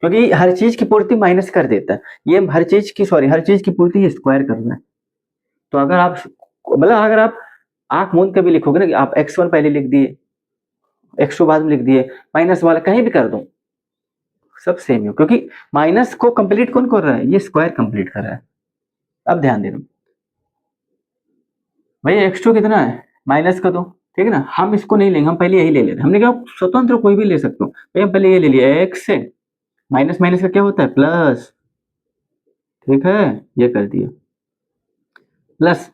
क्योंकि हर चीज की पूर्ति माइनस कर देता है, ये हर चीज की पूर्ति स्क्वायर करना है। तो अगर आप मतलब अगर आप आंख मूंद के भी लिखोगे ना कि आप x1 पहले लिख दिए, x2 बाद में लिख दिए, माइनस वाला कहीं भी कर दो, सब सेम है, क्योंकि माइनस को कंप्लीट कौन कर रहा है, ये स्क्वायर कंप्लीट कर रहा है। अब ध्यान देना भैया, x2 कितना है, माइनस का दो, ठीक है ना, हम इसको नहीं लेंगे, हम पहले यही ले लेते हैं। हमने कहा स्वतंत्र कोई भी ले सकते हो, भैया हम पहले ये ले लिया, x से माइनस माइनस का क्या होता है, प्लस, ठीक है, ये कर दिया प्लस।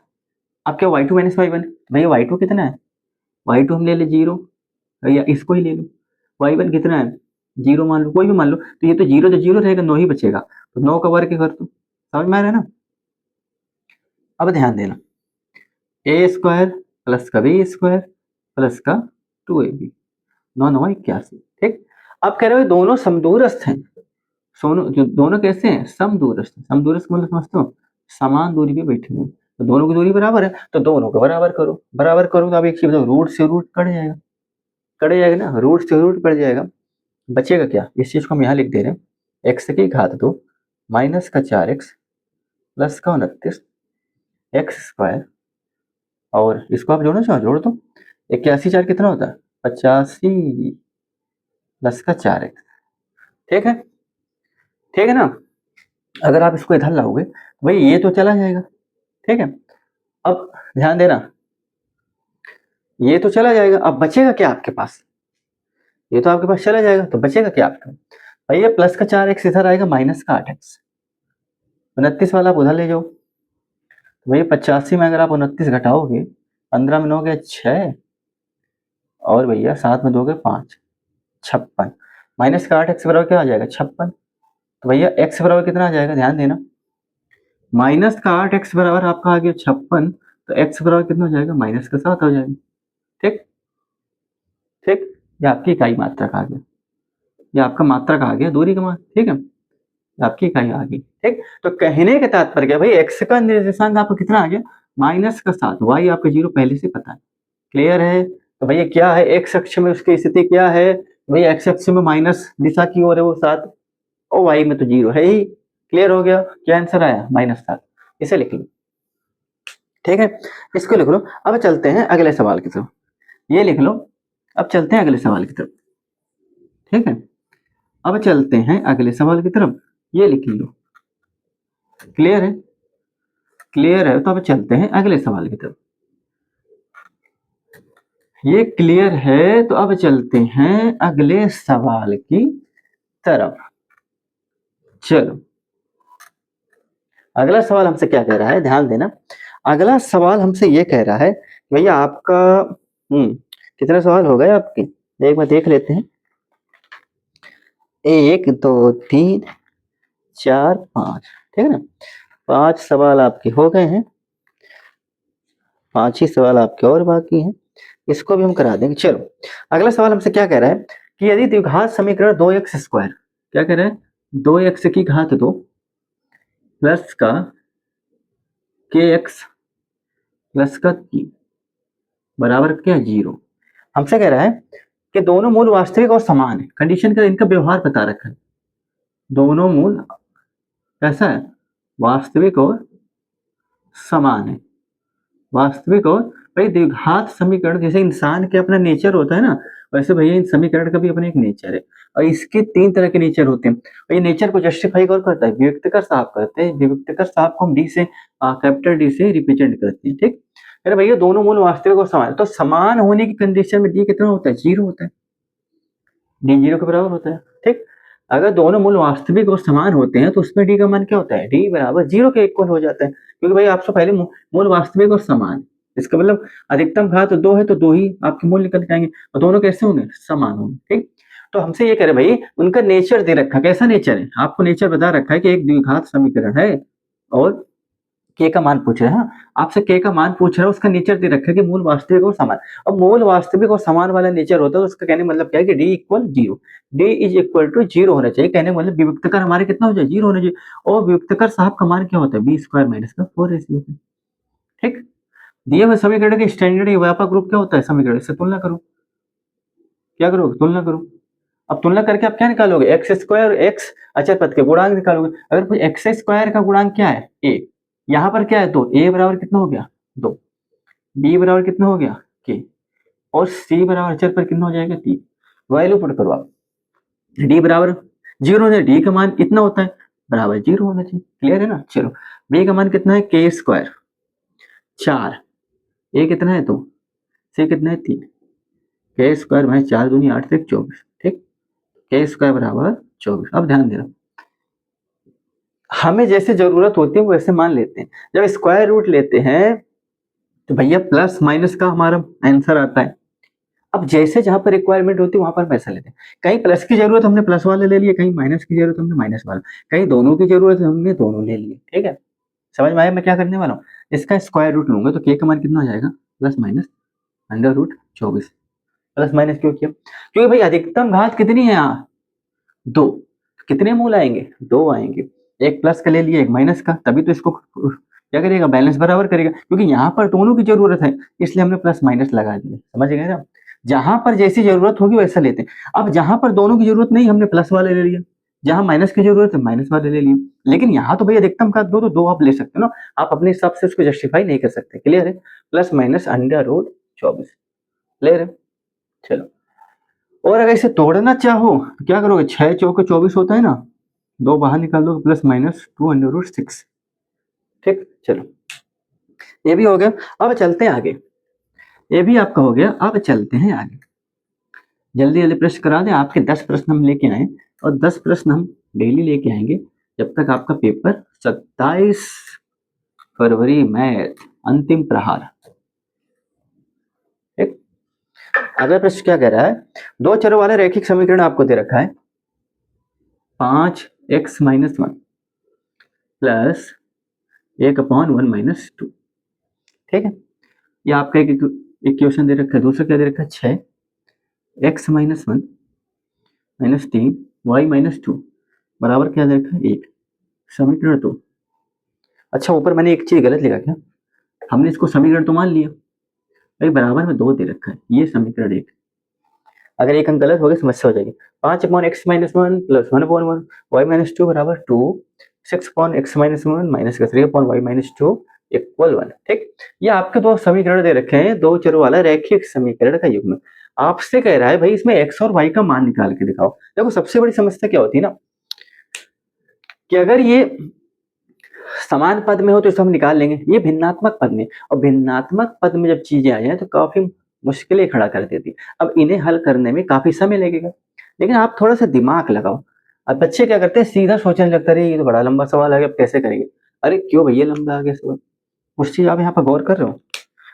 अब क्या y2 - y1, भैया y2 कितना है, y2 हम ले ले 0, भैया इसको ही ले लो, y1 कितना है 0 मान लो, कोई भी मान लो, तो ये तो 0 रहेगा, 9 ही बचेगा, तो 9 का वर्ग कर दो, समझ में आ रहा है ना। अब ध्यान देना, ए स्क्वायर प्लस का बी स्क्वायर प्लस का 2ab, 9 9 81, ठीक। अब कह रहे हो दोनों समदूरस्थ हैं, दोनों कैसे हैं, समदूरस्थ। समदूरस्थ मतलब समझते हो, समान दूरी पे बैठे हुए, तो दोनों की दूरी बराबर है, तो दोनों को बराबर करो, बराबर करो तो अब एक चीज बताओ, रूट से रूट कट जाएगा, कट जाएगा ना, रूट से रूट कट जाएगा, बचेगा क्या, इस चीज को हम यहाँ लिख दे रहे हैं, एक्स की घात 2 माइनस का 4x प्लस का 29 एक्स स्क्वायर, और इसको आप जोड़ना चाहो जोड़ दो, 81 4 कितना होता है 85 प्लस का 4x, ठीक है, ठीक है ना। अगर आप इसको इधर लाओगे तो भाई ये तो चला जाएगा, ठीक है। अब ध्यान देना, ये तो चला जाएगा, अब बचेगा क्या आपके पास, ये तो आपके पास चला जाएगा, तो बचेगा क्या आपका, भाई ये प्लस का 4x इधर आएगा, माइनस का 8x, 29 वाला आप उधर ले जाओ, तो भैया 85 में अगर आप 29 घटाओगे, 15 में 9 गया 6, और भैया 7 में 2 गए 5, 56, माइनस का 8x बराबर क्या आ जाएगा 56, तो भैया x बराबर कितना आ जाएगा, ध्यान देना, माइनस का 8x बराबर आपका आ गया 56, तो x बराबर कितना हो जाएगा, माइनस का 7 हो जाएगा, ठीक, ठीक, ये आपकी इकाई मात्रक आ गया, ये आपका मात्रक आ गया, दूरी का मान, ठीक है, आपकी इकाई आ गई, ठीक। तो कहने का तात्पर्य क्या भाई, एक्स का निर्देशांक आपको कितना आ गया, माइनस का 7, वाई आपका 0 पहले से पता है, क्लियर है। तो भैया क्या है, एक्स अक्ष में उसकी स्थिति क्या है, भैया एक्स अक्ष में माइनस दिशा की ओर है वो 7, और वाई में तो 0 है ही, क्लियर हो गया, क्या आंसर आया -7, इसे लिख लो, ठीक है, इसको लिख लो। अब चलते हैं अगले सवाल की तरफ, ये लिख लो, अब चलते हैं अगले सवाल की तरफ, ठीक है, अब चलते हैं अगले सवाल की तरफ, ये लिख लो, क्लियर है, क्लियर है, तो अब चलते हैं अगले सवाल की तरफ, ये क्लियर है, तो अब चलते हैं अगले सवाल की तरफ। चलो, अगला सवाल हमसे क्या कह रहा है, ध्यान देना, अगला सवाल हमसे ये कह रहा है भैया आपका कितने सवाल हो गए आपके, एक बार देख लेते हैं, 1 2 3 4 5, ठीक है ना, 5 सवाल आपके हो गए हैं, 5 ही सवाल आपके और बाकी हैं, इसको भी हम करा देंगे। चलो, अगला सवाल हमसे क्या कह रहा है कि यदि द्विघात समीकरण 2x स्क्वायर, क्या कह रहा है, 2x की घात 2 प्लस का kx प्लस का 3 बराबर क्या 0, हमसे कह रहा है कि दोनों मूल वास्तविक और समान है, कंडीशन का इनका व्यवहार बता रखा है, दोनों मूल कैसा है, वास्तविक और समान है, वास्तविक और, भाई द्विघात समीकरण जैसे इंसान के अपना नेचर होता है ना, वैसे भैया इन समीकरण का भी अपना एक नेचर है, और इसके 3 तरह के नेचर होते हैं, और ये नेचर को जस्टिफाई कौन करता है, विभक्तकर साहब करते हैं, विभक्तकर साहब को हम डी से कैपिटल डी से रिप्रेजेंट करते हैं, ठीक। अरे भैया दोनों मूल वास्तविक और समान, तो समान होने की कंडीशन में डी कितना होता है, 0 होता है, डी 0 के बराबर होता है, ठीक। अगर दोनों मूल वास्तविक और समान होते हैं तो उसमें डी का मान क्या होता है, डी बराबर 0 के इक्वल हो जाता है, क्योंकि भाई आपसे पहले मूल वास्तविक और समान, इसका मतलब अधिकतम घात 2 है तो 2 ही आपके मूल निकल जाएंगे, और दोनों कैसे होंगे, समान होंगे, ठीक। तो हमसे ये कह रहे भाई उनका नेचर दे रखा, कैसा नेचर है, आपको नेचर बता रखा है कि एक द्विघात समीकरण है, और के का मान पूछ रहे हैं, आपसे के का मान पूछ रहा है, उसका नेचर दे रखा है कि मूल वास्तविक और समान, अब मूल वास्तविक और समान वाला नेचर होता है तो उसका कहने मतलब क्या है कि D equal 0, D is equal to 0 होना चाहिए, कहने मतलब विभक्तकर हमारे कितना हो जाए, 0 होना चाहिए, और विभक्तकर साहब का मान क्या होता है, बी स्क्वायर माइनस का 4ac होता है, ठीक। दिए हुए समीकरण के स्टैंडर्ड या व्यापक रूप क्या होता है समीकरण, इससे तुलना करो। क्या करोगे, तुलना करो। अब तुलना करके आप क्या निकालोगे, एक्स स्क्वायर और एक्स अचर पद के गुणांक निकालोगे। अगर कोई एक्स स्क्वायर का गुणांक क्या है, ए, यहाँ पर क्या है, तो ए बराबर कितना हो गया, 2, बी बराबर कितना हो गया, के, और सी बराबर अचर पर कितना हो जाएगा, 3। वैल्यू पुट करो आप, डी बराबर 0 है, डी का मान इतना होता है, बराबर 0 होना चाहिए। क्लियर है ना। चलो, बी का मान कितना है, के स्क्वायर 4, ए कितना है 2, सी कितना है 3, के स्क्वायर भाई 4 दूनी 8 से 24, ठीक, के स्क्वायर बराबर 24। अब ध्यान देना, हमें जैसे जरूरत होती है वैसे मान लेते हैं। जब स्क्वायर रूट लेते हैं तो भैया प्लस माइनस का हमारा आंसर आता है। अब जैसे जहां पर रिक्वायरमेंट होती है वहां पर पैसा लेते हैं। कहीं प्लस की जरूरत हमने प्लस वाले ले लिए, कहीं माइनस की जरूरत हमने माइनस वाला, कहीं दोनों की जरूरत है हमने दोनों ले लिए। ठीक है, समझ में आया मैं क्या करने वाला हूँ। इसका स्क्वायर रूट लूंगा तो के का मान कितना हो जाएगा, plus minus under root 24। Plus minus क्यों किया, क्योंकि भाई अधिकतम घात कितनी है यहाँ, 2, कितने मूल आएंगे, 2 आएंगे। एक प्लस का ले लिया, एक माइनस का, तभी तो इसको क्या करेगा, बैलेंस बराबर करेगा। क्योंकि यहाँ पर दोनों की जरूरत है इसलिए हमने प्लस माइनस लगा दिया। समझ गए ना, जहां पर जैसी जरूरत होगी वैसा लेते हैं। अब जहां पर दोनों की जरूरत नहीं हमने प्लस वाले ले लिया, जहां माइनस की जरूरत है माइनस वाले ले लिए। लेकिन यहाँ तो भाई अधिकतम का 2 तो 2 आप ले सकते हो ना, आप अपने हिसाब से उसको जस्टिफाई नहीं कर सकते। क्लियर है, plus minus under root 24। Clear है। चलो, और अगर इसे तोड़ना चाहो तो क्या करोगे, 6 चौके 24 होता है ना, 2 बाहर निकाल दो, प्लस माइनस 2 अंडर रूट 6। ठीक, चलो ये भी हो गया। अब चलते हैं आगे, ये भी आपका हो गया। अब चलते हैं आगे, जल्दी जल्दी प्रश्न करा दें। आपके 10 प्रश्न हम लेके आए और 10 प्रश्न हम डेली लेके आएंगे जब तक आपका पेपर 27 फरवरी मैथ अंतिम प्रहार। ठीक, अगला प्रश्न क्या कह रहा है, दो चरों वाला रैखिक समीकरण आपको दे रखा है, 5x - 1 प्लस 1/1 - 2। ठीक है, ये आपका एक इक्वेशन दे रखा है। दूसरा क्या दे रखा है, 6x - 1 - 3 y - 2 बराबर क्या दे रखा है, 1। समीकरण 2। अच्छा, ऊपर मैंने एक चीज गलत लिखा क्या, हमने इसको समीकरण तो मान लिया भाई, बराबर में 2 दे रखा है, ये समीकरण 1। अगर एक अंक गलत हो गया समस्या हो जाएगी। 5/x - 1 प्लस 1/1 y - 2 बराबर 2, 6/x - 1 माइनस का 3/y - 2 इक्वल 1। ठीक, ये आपके दो समीकरण दे रखे हैं, दो चरों वाला रैखिक समीकरण का युग्म। आपसे कह रहा है भाई इसमें x और y का मान निकाल के दिखाओ। देखो सबसे बड़ी समस्या क्या होती है ना, कि अगर ये समान पद में हो तो इसे हम निकाल लेंगे, ये भिन्नात्मक पद में, और भिन्नात्मक पद में जब चीजें आ जाए तो काफी मुश्किलें खड़ा कर देती। अब इन्हें हल करने में काफी समय लगेगा, लेकिन आप थोड़ा सा दिमाग लगाओ। अब बच्चे क्या करते हैं, सीधा सोचने लगता है, ये तो बड़ा लंबा सवाल आ गया, अब कैसे करेंगे। अरे क्यों भैया लंबा आ गया सवाल, कुछ चीज आप यहाँ पर गौर कर रहे हो।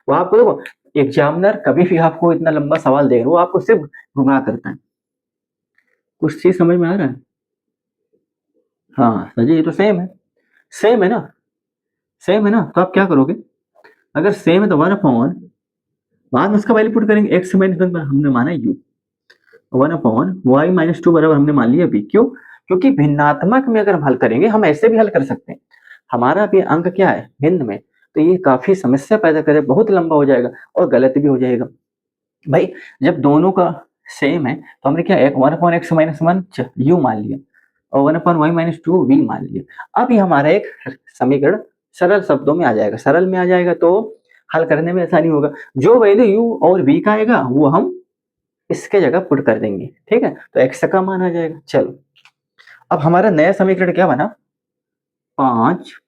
वो आपको देखो, एग्जामिनर कभी भी आपको इतना लंबा सवाल देगा, वो आपको सिर्फ गुमराह करता है। कुछ चीज समझ में आ रहा है, हाँ सजी, ये तो सेम है, सेम है ना, सेम है ना। तो आप क्या करोगे, अगर सेम है तो 1/, बाद में उसका वैल्यू पुट करेंगे, x - 1 पर हमने माना u, 1/y - 2 बराबर हमने मान लिया b। क्यों, क्योंकि भिन्नात्मक में अगर हम हल करेंगे, हम ऐसे भी हल कर सकते हैं, हमारा भी अंक क्या है, भिन्न में, तो ये काफी समस्या पैदा करे, बहुत लंबा हो जाएगा और गलत भी हो जाएगा। भाई जब दोनों का सेम है तो हमने क्या, 1/x - 1 u मान लिया और 1/y - 2 v मान लिया। अब ये हमारा एक समीकरण सरल शब्दों में आ जाएगा, सरल में आ जाएगा तो हल करने में आसानी होगा। जो वैल्यू u और v का आएगा वो हम इसके जगह पुट कर देंगे। ठीक है, तो x का मान आ जाएगा। चलो, अब हमारा नया समीकरण क्या बना, 5u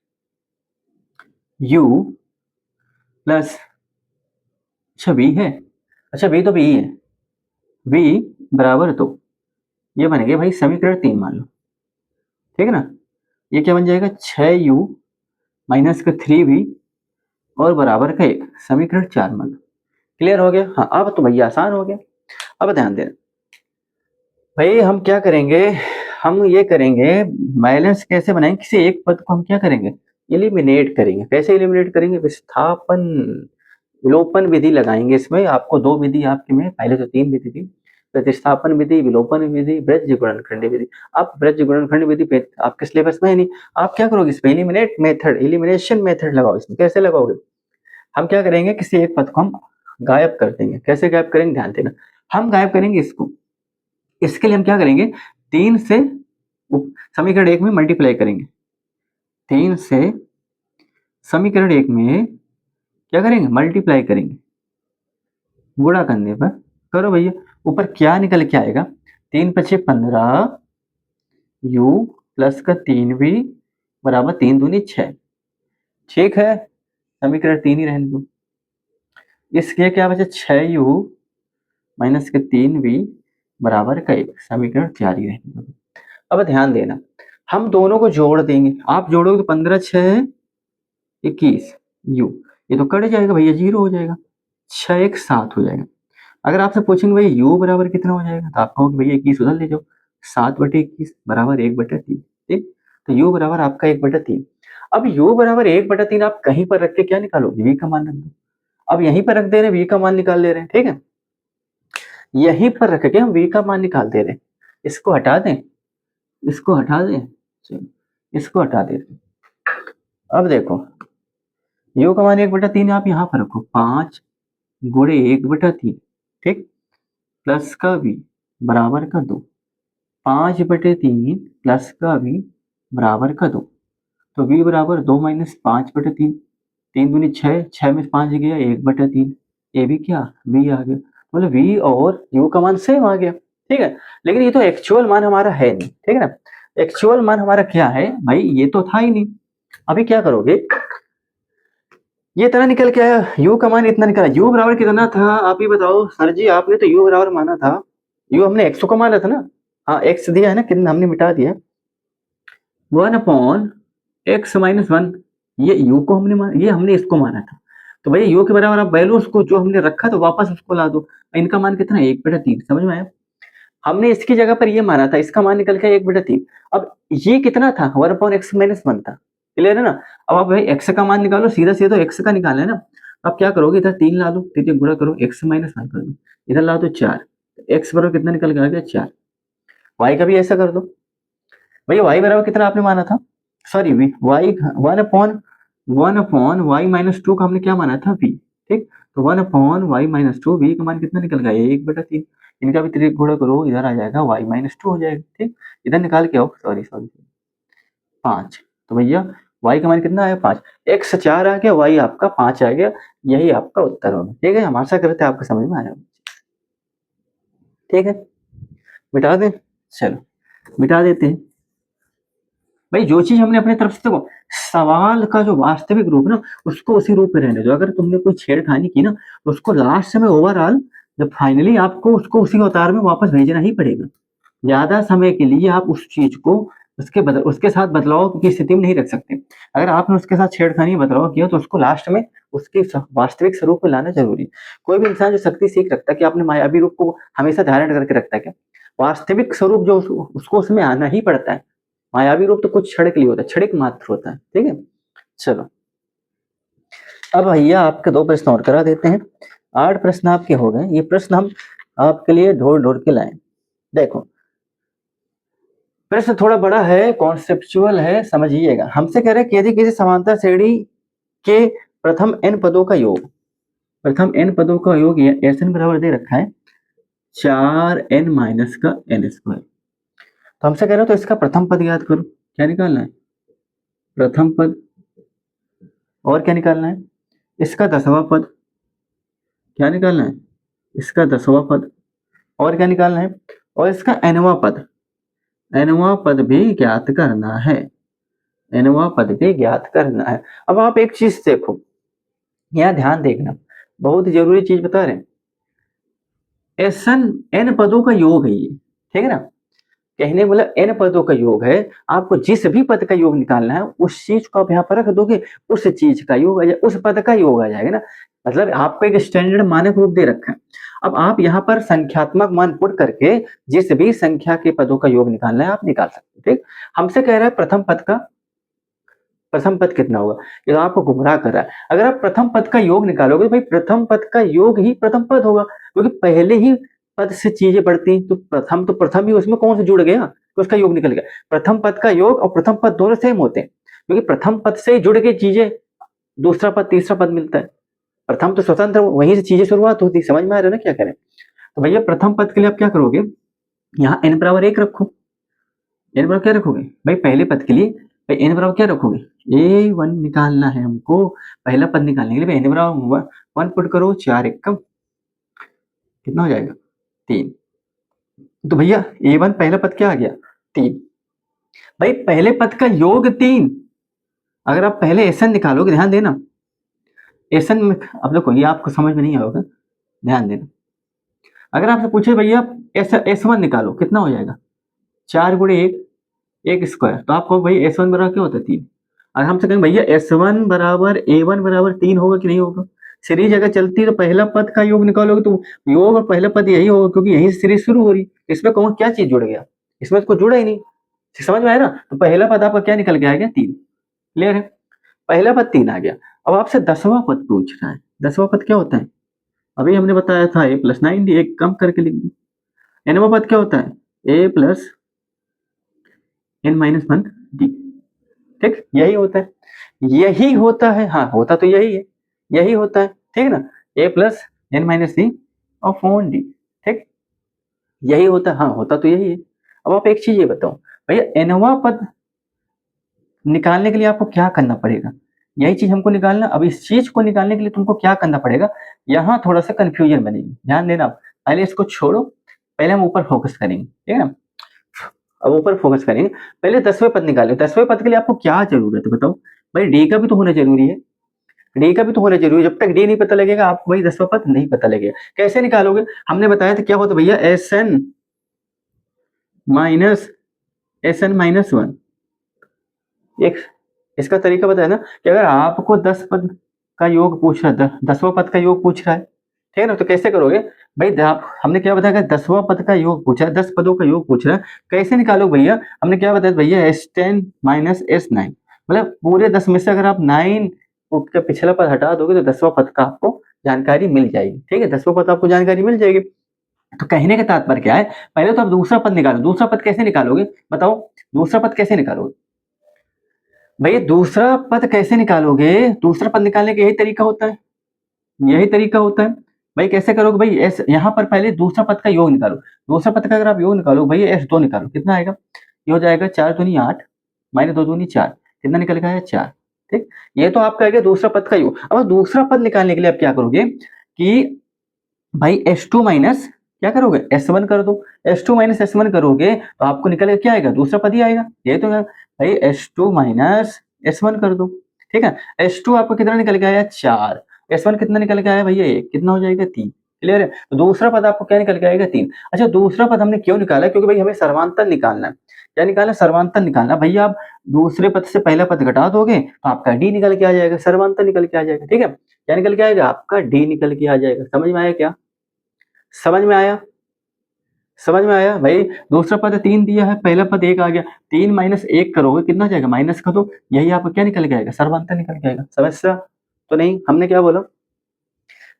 प्लस, अच्छा v है, अच्छा v तो v है, v बराबर, तो ये बन गया भाई समीकरण 3 मान लो। ठीक है ना, ये क्या बन जाएगा, 6u माइनस का 3v और बराबर का 1, समीकरण 4 मान लो। क्लियर हो गया, हाँ अब तो भैया आसान हो गया। अब ध्यान देना भाई, हम क्या करेंगे, हम ये करेंगे, बैलेंस कैसे बनाएंगे, किसी एक पद को हम क्या करेंगे, एलिमिनेट करेंगे। कैसे एलिमिनेट करेंगे, विस्थापन विलोपन विधि लगाएंगे। इसमें आपको 2 विधि आपके में, पहले तो 3 विधि थी, प्रतिस्थापन विधि, विलोपन विधि, ब्रज गुणनखंड विधि। अब ब्रज गुणनखंड विधि पे आपके सिलेबस में है नहीं, आप क्या करोगे, इसमें एलिमिनेट मेथड, एलिमिनेशन मेथड लगाओ। इसमें कैसे लगाओगे, हम क्या करेंगे, किसी एक पद को हम गायब कर देंगे। कैसे गायब करेंगे, ध्यान देना। हम गायब करेंगे इसको, इसके लिए हम क्या करेंगे, 3 से समीकरण 1 में मल्टीप्लाई करेंगे। 3 से समीकरण 1 में क्या करेंगे, मल्टीप्लाई करेंगे। गुणा करने पर करो भैया, ऊपर क्या निकल के आएगा, 3 पचे 15 u प्लस का 3v बराबर 3 दूनी 6। ठीक है, समीकरण 3 ही रहने दो। इसके क्या बचे, 6u माइनस के 3v बराबर का 1, समीकरण 4 ही रहने दो। अब ध्यान देना, हम दोनों को जोड़ देंगे। आप जोड़ोगे तो 15 6 21 u, ये तो कट जाएगा भैया, 0 हो जाएगा। 6 1 7 हो जाएगा। अगर आपसे पूछेंगे भैया u बराबर कितना हो जाएगा, तो आप कहोगे भैया 21 उधर ले जाओ, 7/21 बराबर 1/3। ठीक, तो u बराबर आपका 1/3। अब u बराबर 1/3 आप कहीं पर रख के क्या निकालोगे, v का मान रख दो। अब यहीं पर रख दे रहे हैं, v का मान निकाल ले रहे हैं। ठीक है, यहीं पर रख के हम v का मान निकाल दे रहे हैं। इसको हटा दें, इसको हटा दें, चलो इसको हटा देते हैं। अब देखो, u का मान 1/3 आप यहाँ पर रखो, 5 गुणे 1/3, ठीक, प्लस का v बराबर का 2, 5/3 प्लस का v बराबर का 2। तो v बराबर 2 माइनस 5/3, 3 दूनी 6, 6 में 5 गया 1/3, ये भी क्या, v आ गया। मतलब v और u का मान सेम आ गया। ठीक है, लेकिन ये तो एक्चुअल मान हमारा है नहीं। ठीक है ना, एक्चुअल मान हमारा क्या है भाई, ये तो था ही नहीं। अभी क्या करोगे, ये इतना निकल के आया, u का मान इतना निकला। u बराबर कितना था, आप ही बताओ सर जी, आपने तो u बराबर माना था, u हमने x को माना था ना। हाँ, x दिया है ना, कितना हमने मिटा दिया, 1/x-1। ये u को हमने माना, ये हमने इसको माना था। तो भैया u के बराबर आप वैल्यू उसको जो हमने रखा तो वापस उसको ला दो। इनका मान कितना है, 1/3। समझ में आया, हमने इसकी जगह पर ये माना था, इसका मान निकल के 1/3। अब ये कितना था, 1/x-1 था। क्लियर है ना। अब आप भाई x का मान निकालो, सीधा सीधा तो x का निकालना है ना। अब क्या करोगे, इधर 3 ला दो, 3 गुणा करो, x-1 कर दो, इधर ला दो 4, x बराबर कितना निकल के आ गया 4। y का भी ऐसा कर दो भैया, y बराबर कितना आपने माना था, सॉरी v, y 1/y-2 का हमने क्या माना था, v। ठीक, तो 1/y-2, v का मान कितना निकल गया, 1/3। इनका भी 3 गुणा करो, इधर आ जाएगा y-2 हो जाएगा। ठीक, इधर निकाल के आओ, सॉरी सॉरी 5। तो भैया y का मान कितना आया, 5, x 4 आ गया, y आपका 5 आ गया। यही आपका उत्तर होगा। ठीक है, हम आशा करते हैं आपको समझ में आया। ठीक है, मिटा दें, चलो मिटा देते हैं। भाई जो चीज हमने अपने तरफ से, देखो सवाल का जो वास्तविक रूप ना, उसको उसी रूप में रहने दो। अगर तुमने कोई छेड़खानी की ना, तो उसको लास्ट में ओवरऑल, जब फाइनली आपको उसको उसी अवतार में वापस भेजना ही पड़ेगा। ज्यादा समय के लिए आप उस चीज को उसके साथ बदलाव की स्थिति में नहीं रख सकते। अगर आपने उसके साथ छेड़खानी बदलाव किया, तो उसको लास्ट में उसके वास्तविक स्वरूप में लाना जरूरी है। कोई भी इंसान जो शक्ति सीख रखता है कि आपने मायावी रूप को हमेशा धारण करके रखता है क्या, वास्तविक स्वरूप जो उसको उसमें आना ही पड़ता है। मायावी रूप तो कुछ क्षण के लिए होता है, क्षणिक मात्र होता है। ठीक है, चलो अब भैया आपके 2 प्रश्न और करा देते हैं। 8 प्रश्न आपके हो गए। ये प्रश्न हम आपके लिए ढूंढ ढूंढ के लाए। देखो प्रश्न थोड़ा बड़ा है, कॉन्सेप्चुअल है, समझिएगा। हमसे कह रहे हैं कि यदि किसी समांतर श्रेणी के प्रथम n पदों का योग, प्रथम n पदों का योग Sn बराबर दे रखा है 4n माइनस का n²। तो हमसे कह रहे हो तो इसका प्रथम पद याद करो, क्या निकालना है, प्रथम पद। और क्या निकालना है, इसका 10वां पद। क्या निकालना है, इसका 10वां पद। और क्या निकालना है, और इसका nवां पद। nवां पद भी ज्ञात करना है, nवां पद भी ज्ञात करना है। अब आप एक चीज देखो, यहाँ ध्यान देखना, बहुत जरूरी चीज बता रहे हैं। n पदों का योग है ये, ठीक है ना। कहने वाला n पदों का योग है। आपको जिस भी पद का योग निकालना है, उस चीज को आप यहाँ पर रख दोगे, उस चीज का योग आ जाए, उस पद का योग आ जाएगा ना। मतलब आपको एक स्टैंडर्ड मानक रूप दे रखा है। अब आप यहाँ पर संख्यात्मक मान पुट करके जिस भी संख्या के पदों का योग निकालना है, आप निकाल सकते हैं। ठीक, हमसे कह रहा है प्रथम पद कितना होगा, ये तो आपको गुमराह कर रहा है। अगर आप प्रथम पद का योग निकालोगे, तो भाई प्रथम पद का योग ही प्रथम पद होगा, क्योंकि पहले ही पद से चीजें बढ़ती हैं। तो प्रथम ही उसमें कौन से जुड़ गया, तो उसका योग निकल गया। प्रथम पद का योग और प्रथम पद दोनों सेम होते हैं, क्योंकि प्रथम पद से जुड़ के चीजें दूसरा पद तीसरा पद मिलता है। प्रथम तो स्वतंत्र, वहीं से चीजें शुरुआत होती, समझ में आ रहा है ना क्या करें। तो भैया प्रथम पद के लिए आप क्या करोगे, यहाँ n बराबर 1 रखो। n बराबर क्या रखोगे भाई, पहले पद के लिए भाई n बराबर क्या रखोगे, a1 निकालना है हमको। पहला पद निकालने के लिए n बराबर 1 पुट करो, 4 एकम कितना हो जाएगा 3। तो भैया a1 पहला पद क्या आ गया 3। भाई पहले पद का योग 3। अगर आप पहले एसन निकालोगे, ध्यान देना एसन में, अब देखो ये आपको समझ में नहीं आएगा, ध्यान देना। अगर आपसे पूछे भैया S1 निकालो, कितना हो जाएगा 4 गुणे 1 स्क्वायर, तो आपको भाई S1 बराबर क्या होता है 3। अगर हमसे कहें भैया S1 बराबर A1 बराबर 3 होगा कि नहीं होगा, सीरीज अगर चलती है तो पहला पद का योग निकालोगे तो योग और पहला पद यही होगा, क्योंकि यही से सीरीज शुरू हो रही। इसमें कौन क्या चीज जुड़ गया, इसमें तो कुछ जुड़ा ही नहीं। समझ में आया ना, तो पहला पद आपका क्या निकल के आ गया 3। क्लियर है, पहला पद 3 आ गया। अब आपसे 10वां पद पूछ रहा है, 10वां पद क्या होता है, अभी हमने बताया था a+9d, एक कम करके लिख दो। nवां पद क्या होता है a+n-1d, ठीक यही होता है, यही होता है, हाँ होता तो यही है, यही होता है, ठीक है ना, a+n-c/d, ठीक यही होता है, हाँ होता तो यही है। अब आप एक चीज ये बताओ भैया, nवां पद निकालने के लिए आपको क्या करना पड़ेगा, यही चीज हमको निकालना। अब इस चीज को निकालने के लिए तुमको क्या करना पड़ेगा, यहाँ थोड़ा सा कंफ्यूजन बनेगी, ध्यान देना। पहले इसको छोड़ो, पहले हम ऊपर फोकस करेंगे, ठीक है ना। अब ऊपर फोकस करेंगे, पहले 10वें पद निकालो। 10वें पद के लिए आपको क्या जरूरत है बताओ भाई, डी का भी तो होना जरूरी है, डी का भी तो होना जरूरी है। जब तक डी नहीं पता लगेगा आपको भाई 10वां पद नहीं पता लगेगा। कैसे निकालोगे, हमने बताया था क्या होता भैया, SN-1। एक इसका तरीका बताया ना कि अगर आपको 10 पद का योग पूछ रहा है, 10वां पद का योग पूछ रहा है, ठीक है ना, तो कैसे करोगे भाई, हमने क्या बताया, 10वां पद का योग पूछा है, 10 पदों का योग पूछ रहा है, कैसे निकालो भैया, हमने क्या बताया भैया S10 - S9, मतलब पूरे 10 में से अगर आप 9 का पिछला पद हटा दोगे तो 10वां पद का आपको जानकारी मिल जाएगी, ठीक है, 10वां पद आपको जानकारी मिल जाएगी। तो कहने का तात्पर्य क्या है, पहले तो आप दूसरा पद निकालो। दूसरा पद कैसे निकालोगे बताओ, दूसरा पद कैसे निकालोगे भैया, दूसरा पद कैसे निकालोगे, दूसरा पद निकालने का यही तरीका होता है, यही तरीका होता है भाई। कैसे करोगे भाई, एस यहाँ पर पहले दूसरा पद का योग निकालो। दूसरा पद का अगर आप योग निकालो भैया S2 निकालो, कितना आएगा, ये हो जाएगा 4 दूनी 8 -2 दूनी 4, कितना निकल गया है 4, ठीक। ये तो आपका आ गया दूसरा पद का योग। अब दूसरा पद निकालने के लिए आप क्या करोगे कि भाई S2 माइनस क्या करोगे S1 कर दो। S2 माइनस S1 करोगे तो आपको निकलेगा क्या आएगा, दूसरा पद ही आएगा, ये तो भाई S2 माइनस S1 कर दो, ठीक है। S2 आपको कितना निकल के आया 4, S1 कितना निकल के आया भैया 1, कितना हो जाएगा 3। क्लियर है, तो दूसरा पद आपको क्या निकल के आएगा 3। अच्छा दूसरा पद हमने क्यों निकाला, क्योंकि भाई हमें सर्वांतर निकालना है। क्या निकालना, सर्वांतर निकालना। भैया आप दूसरे पद से पहला पद घटा दोगे तो आपका डी निकल के आ जाएगा, सर्वांतर निकल के आ जाएगा, ठीक है। क्या निकल के आएगा, आपका डी निकल के आ जाएगा। समझ में आया क्या, समझ में आया, समझ में आया भाई। दूसरा पद 3 दिया है, पहला पद 1 आ गया, 3 - 1 करोगे कितना जाएगा, माइनस कर दो, यही आपको क्या निकल के आएगा, सर्वांतर निकल के आएगा। समस्या तो नहीं, हमने क्या बोला,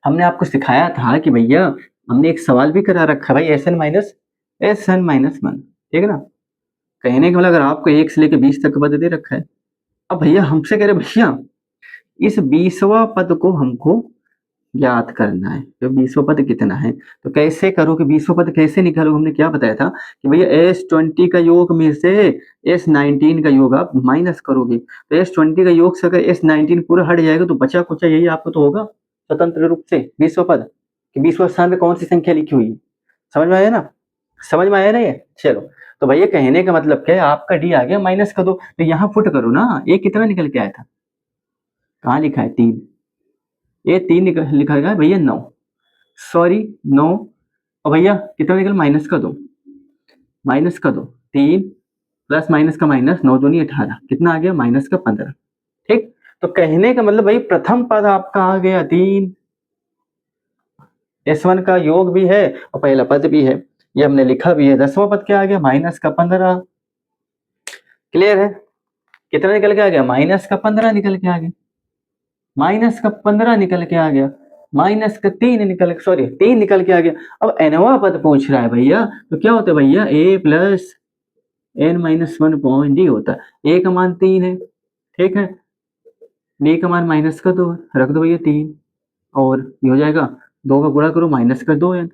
हमने आपको सिखाया था कि भैया हमने एक सवाल भी करा रखा है भाई, SN-1, ठीक है ना। कहने का मतलब अगर आपको 1 से लेकर 20 तक पद दे रखा है, अब भैया हमसे कह रहे भैया इस 20वां पद को हमको ज्ञात करना है, तो 20वां पद कितना है, तो कैसे करोगे 20वां पद कैसे निकालोगे, हमने क्या बताया था कि भैया S20 का योग में से S19 का योग आप माइनस करोगे, तो S20 का योग से अगर S19 पूरा हट जाएगा तो बचा कुचा यही आपको तो होगा स्वतंत्र रूप से 20वां पद, कि 20वां स्थान पे कौन सी संख्या लिखी हुई है। समझ में आया ना, समझ में आया ना ये, चलो। तो भैया कहने का मतलब क्या है, आपका डी आ गया, माइनस कर दो, तो यहाँ फुट करो ना, ये कितना निकल के आया था, कहाँ लिखा है 3, ये 3 लिखा है भैया 9, सॉरी 9, और भैया कितना निकल, माइनस का दो, माइनस का दो, 3 प्लस माइनस का माइनस, 9 दूनी 18, कितना आ गया माइनस का 15, ठीक। तो कहने का मतलब भाई प्रथम पद आपका आ गया 3, S1 का योग भी है और पहला पद भी है, ये हमने लिखा भी है। 10वां पद क्या आ गया, माइनस का 15। क्लियर है, कितना निकल के आ गया, माइनस का 15 निकल के आ गया, माइनस का 15 निकल के आ गया, माइनस का 3 निकल, सॉरी 3 निकल के आ गया। अब nवां पद पूछ रहा है भैया, तो क्या होता है भैया A+n-1 होता है। A का मान 3 है, ठीक है, डी का मान माइनस का 2, रख दो भैया 3, और ये हो जाएगा 2 का गुणा करो माइनस कर 2n,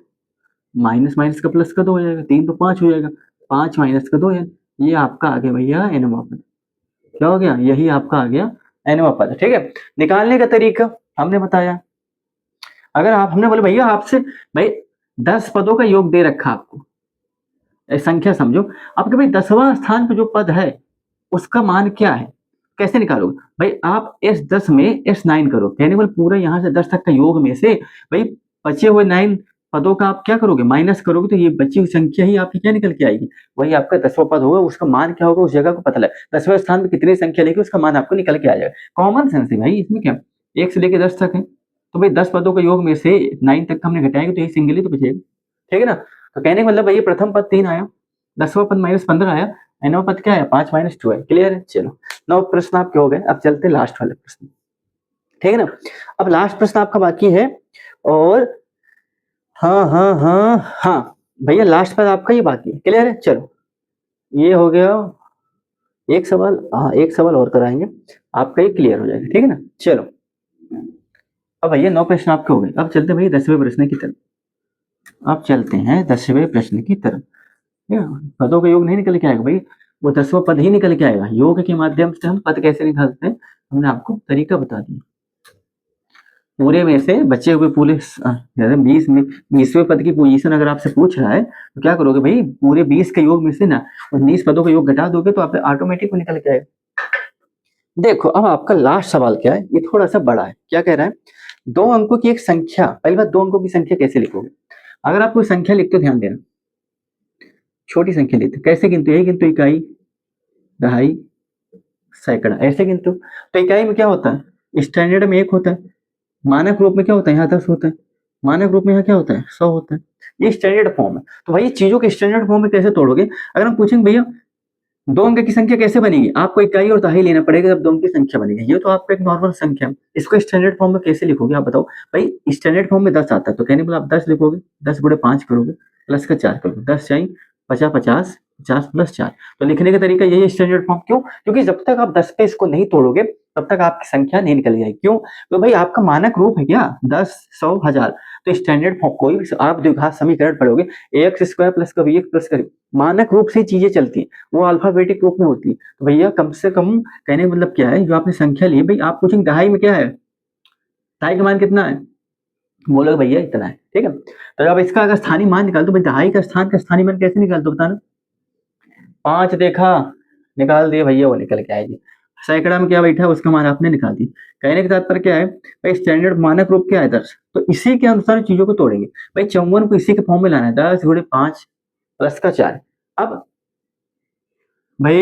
माइनस माइनस का प्लस कर 2 हो जाएगा, 3 तो 5 हो जाएगा, 5 माइनस का 2n, ये आपका आ गया भैया nवां पद। क्या हो गया? यही आपका आ गया nवां पद। ठीक है, निकालने का तरीका हमने बताया। अगर आप हमने बोले भैया आपसे भाई 10 पदों का योग दे रखा आपको, संख्या समझो, आपके भाई 10वां स्थान पे जो पद है उसका मान क्या है, कैसे निकालोगे भाई? आप S10 में S9 करो, कहने बोले पूरा यहाँ से 10 तक का योग में से भाई बचे हुए 9 पदों का आप क्या करोगे? माइनस करोगे, तो ये बची हुई संख्या ही आपकी क्या निकल के आएगी? वही आपका 10वां पद होगा, उसका मान क्या होगा उस जगह को पता लगे। 10वें स्थान पे कितनी संख्या लेगी उसका मान आपको निकल के आ जाएगा। कॉमन सेंस है भाई, इसमें क्या, 1 से लेकर 10 तक है, तो भाई 10 पदों का योग में से 9 तक हमने घटाएंगे तो ये सिंगल ही तो बचेगा। ठीक है ना? तो कहने का मतलब भाई प्रथम पद 3 आया, 10वां पद -15 आया, नवा पद क्या है? 5 - 2 है। क्लियर है? चलो 9 प्रश्न आपके हो गए। अब चलते लास्ट वाले प्रश्न। ठीक है ना? अब लास्ट प्रश्न आपका बाकी है, और हाँ भैया लास्ट पद आपका ही बाकी है। क्लियर है? चलो ये हो गया एक सवाल, हाँ एक सवाल और कराएंगे, आपका ये क्लियर हो जाएगा। ठीक है ना? चलो अब भैया 9 प्रश्न आपके हो गए। अब चलते भैया 10वें प्रश्न की तरफ। अब चलते हैं 10वें प्रश्न की तरफ। पदों का योग नहीं निकल के आएगा भाई, वो 10वां पद ही निकल के आएगा। योग के माध्यम से हम पद कैसे निकालते हैं हमने आपको तरीका बता दिया। पूरे में से बचे हुए पूरे 20वें पद की पोजीशन अगर आपसे पूछ रहा है तो क्या करोगे भाई? पूरे 20 के योग में से ना 19 पदों का योग घटा दोगे तो आप ऑटोमेटिक निकल के आएगा। देखो अब आपका लास्ट सवाल क्या है, ये थोड़ा सा बड़ा है। क्या कह रहा है? 2 अंकों की एक संख्या, पहली बात 2 अंकों की संख्या कैसे लिखोगे? अगर आप कोई संख्या लिखते हो, ध्यान देना, छोटी संख्या लेते कैसे गिनते? यही गिनते, इकाई, दहाई, सैकड़ा, ऐसे गिनते हो। तो इकाई में क्या होता है? स्टैंडर्ड में 1 होता है, मानक रूप में क्या होता है? यहाँ 10 होता है, मानक रूप में यहाँ क्या होता है? 100 होता है। ये स्टैंडर्ड फॉर्म है। तो भाई चीजों के स्टैंडर्ड फॉर्म में कैसे तोड़ोगे? अगर हम पूछेंगे भैया 2 अंक की संख्या कैसे बनेगी, आपको इकाई और दहाई लेना पड़ेगा जब 2 अंक की संख्या बनेगी। ये तो आपका एक नॉर्मल संख्या है, इसको स्टैंडर्ड फॉर्म में कैसे लिखोगे आप बताओ? भाई स्टैंडर्ड फॉर्म में 10 आता है, तो कहने बोला आप 10 लिखोगे, 10 गुणे 5 करोगे, प्लस का 4 करोगे, 10 चाहिए 50 50 50 प्लस 4। तो लिखने का तरीका यही है स्टैंडर्ड फॉर्म। क्यों? क्योंकि जब तक आप 10 पे इसको नहीं तोड़ोगे तब तक आपकी संख्या नहीं निकल जाएगी। क्यों? तो भाई आपका मानक रूप है क्या 10, 100, 1000। तो स्टैंडर्ड फॉर्म कोई भी आप द्विघात समीकरण पढ़ोगे, ax स्क्वायर प्लस का bx प्लस का, मानक रूप से चीजें चलती हैं, वो अल्फाबेटिक रूप में होती है। तो भैया कम से कम कहने का मतलब क्या है, जो आपने संख्या ली है, भाई आप पूछेंगे दहाई में क्या है, दहाई का मान कितना है, बोलोगे भैया इतना है। ठीक है, तो जब इसका अगर स्थानीय मान निकाल दो, भाई दहाई का स्थान का स्थानीय मान कैसे निकाल दो बताना? 5 देखा, निकाल दिए भैया, वो निकल के आएगी। सैकड़ा में क्या बैठा है उसका मान आपने निकाल दी। कहने के तात्पर्य क्या है भाई, स्टैंडर्ड मानक रूप क्या है 10, तो इसी के अनुसार चीजों को तोड़ेंगे। भाई 54 को इसी के फॉर्म में लाना है, 10 गुणे 5 प्लस का 4। अब भाई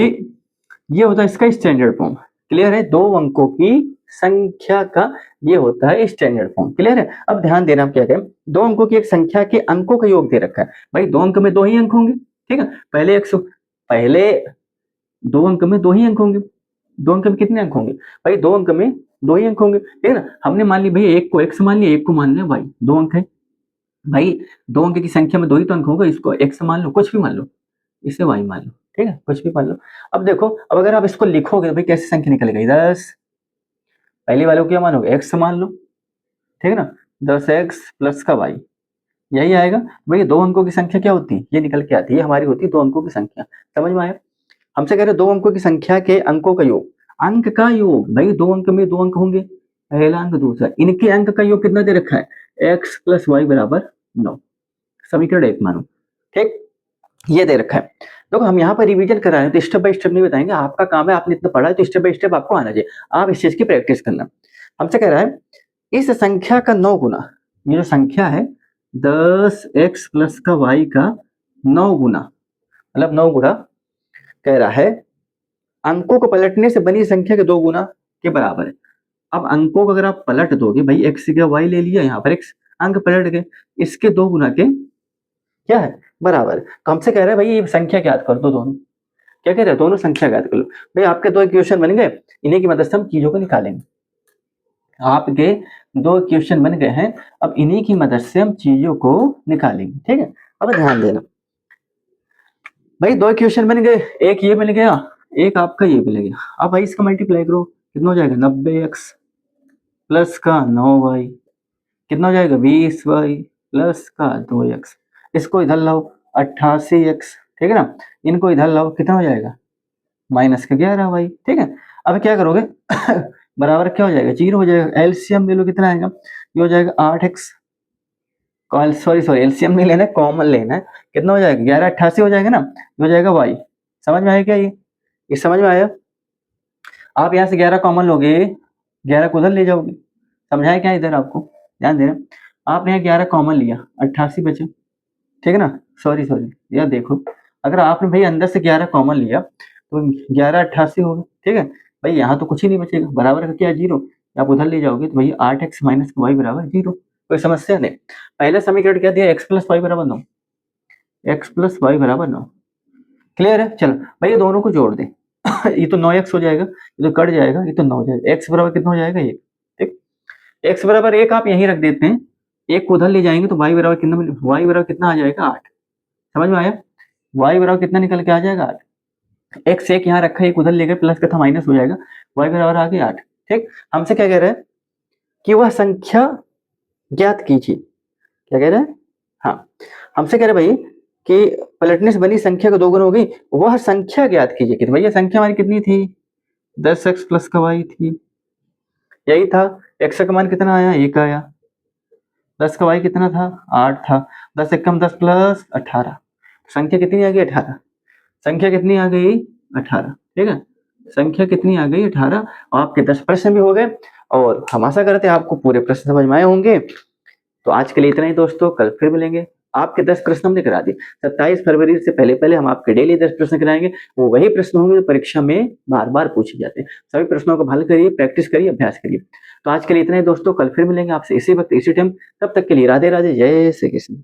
ये होता है इसका स्टैंडर्ड फॉर्म। क्लियर है? 2 अंकों की संख्या का ये होता है स्टैंडर्ड फॉर्म। क्लियर है? अब ध्यान देना, हम क्या करें, 2 अंकों की एक संख्या के अंकों का योग दे रखा है। भाई 2 अंक में 2 ही अंक होंगे। ठीक है, पहले 2 अंक में 2 ही अंक होंगे। 2 अंक में कितने अंक होंगे भाई? 2 अंक में 2 ही अंक होंगे। ठीक है ना? हमने मान ली भाई एक को x मान लिया, एक को मान लिया y, 2 अंक है भाई। 2 अंक की संख्या में 2 ही तो अंक होगा, इसको x मान लो, कुछ भी मान लो, इसे y मान लो। ठीक है, कुछ भी मान लो। अब देखो, अब अगर आप इसको लिखोगे तो भाई कैसे संख्या निकलेगी? 10, पहली वाले को क्या मानोगे? x मान लो। ठीक है ना? 10x प्लस का y, यही आएगा भाई। 2 अंकों की संख्या क्या होती है? ये निकल के आती है, हमारी होती है 2 अंकों की संख्या। समझ में आया? हमसे कह रहे 2 अंकों की संख्या के अंकों का योग, अंक का योग भाई 2 अंक में 2 अंक होंगे, पहला अंक दूसरा, इनके अंक का योग कितना दे रखा है? x प्लस वाई बराबर 9, समीकरण 1 मानो। ठीक, ये दे रखा है। देखो हम यहाँ पर रिवीजन कर रहे हैं तो स्टेप बाय स्टेप नहीं बताएंगे, आपका काम है, आपने इतना पढ़ा है तो स्टेप बाय स्टेप आपको आना चाहिए, आप इस चीज की प्रैक्टिस करना। हमसे कह रहा है इस संख्या का 9 गुना, ये जो संख्या है 10x प्लस का y का 9 गुना, मतलब 9 गुना कह रहा है अंकों को पलटने से बनी संख्या के 2 गुना के बराबर है। अब अंकों को अगर आप पलट दोगे भाई, x का y ले लिया, यहाँ पर x अंक पलट गए, इसके 2 गुना के क्या है? बराबर। तो हमसे कह रहा है भाई ये संख्या ज्ञात कर दो दोनों। क्या कह रहे हैं? दोनों संख्या ज्ञात कर लो। भाई आपके 2 इक्वेशन बन गए, इन्हीं की मदद से हम चीजों को निकालेंगे। आपके 2 इक्वेशन बन गए हैं, अब इन्हीं की मदद से हम चीजों को निकालेंगे। ठीक है, अब ध्यान देना भाई, 2 इक्वेशन बन गए, एक ये मिल गया, एक आपका ये मिल गया। अब भाई इसका मल्टीप्लाई करो, कितना हो जाएगा? 90x प्लस का 9y कितना हो जाएगा 20y प्लस का 2x। इसको इधर लाओ 88x, ठीक है ना। इनको इधर लाओ, कितना हो जाएगा माइनस का 11y, ठीक है। अब क्या करोगे बराबर क्या हो जाएगा 0 हो जाएगा। एलसीएम ले लो, कितना आएगा, ये हो जाएगा 8x। सॉरी एलसीएम नहीं लेना है, कॉमन लेना है। कितना हो जाएगा 1188 हो जाएगा ना, ये हो जाएगा y। समझ में आया क्या ये समझ में आया। आप यहाँ से 11 कॉमन लोगे, 11 को उधर ले जाओगे। समझाया क्या इधर आपको, ध्यान देना। आपने यहाँ 11 कॉमन लिया, 88 बचे, ठीक है ना। सॉरी यार देखो, अगर आपने भाई अंदर से 11 कॉमन लिया तो 1188 होगा, ठीक है भाई। यहाँ तो कुछ ही नहीं बचेगा, बराबर का क्या 0। आप उधर ले जाओगे तो भाई 8x माइनस वाई बराबर 0। कोई समस्या नहीं। पहले समीकरण क्या दिया, x प्लस वाई बराबर 9, x प्लस वाई बराबर 9। क्लियर है। चलो भाई ये दोनों को जोड़ दे ये तो 9x हो जाएगा, ये तो कट जाएगा, ये तो 9 हो जाएगा। x बराबर कितना हो जाएगा 1, ठीक। x बराबर 1 आप यहीं रख देते हैं, एक को उधर ले जाएंगे तो y बराबर कितना, y बराबर कितना आ जाएगा 8। समझ में आया। y बराबर कितना निकल के आ जाएगा 8। x एक यहाँ रखा है, एक उधर ले गए, प्लस का था माइनस हो जाएगा, y बराबर आ गया 8, ठीक। हमसे क्या कह रहे हैं कि वह संख्या ज्ञात कीजिए। क्या कह रहे हैं, हाँ हमसे कह रहे भाई कि पलटने से बनी संख्या का 2 गुना हो गई, वह संख्या ज्ञात कीजिए। कि भैया संख्या हमारी कितनी थी, 10x प्लस का y थी, यही था। x का मान कितना आया, 1 आया। 10 का y कितना था, 8 था। 10 एकम 10 प्लस 18, संख्या कितनी आ गई 18। संख्या कितनी आ गई 18, ठीक है। संख्या कितनी आ गई 18। आपके 10 प्रश्न भी हो गए और हम आशा करते हैं आपको पूरे प्रश्न समझ में आए होंगे। तो आज के लिए इतना ही दोस्तों, कल फिर मिलेंगे। आपके 10 प्रश्न हमने करा दिए। 27 फरवरी से पहले पहले हम आपके डेली 10 प्रश्न कराएंगे। वो वही प्रश्न होंगे जो परीक्षा में बार बार पूछे जाते हैं। सभी प्रश्नों को हल करिए, प्रैक्टिस करिए, अभ्यास करिए। तो आज के लिए इतना ही दोस्तों, कल फिर मिलेंगे आपसे इसी वक्त इसी टाइम। तब तक के लिए राधे राधे, जय श्री कृष्ण।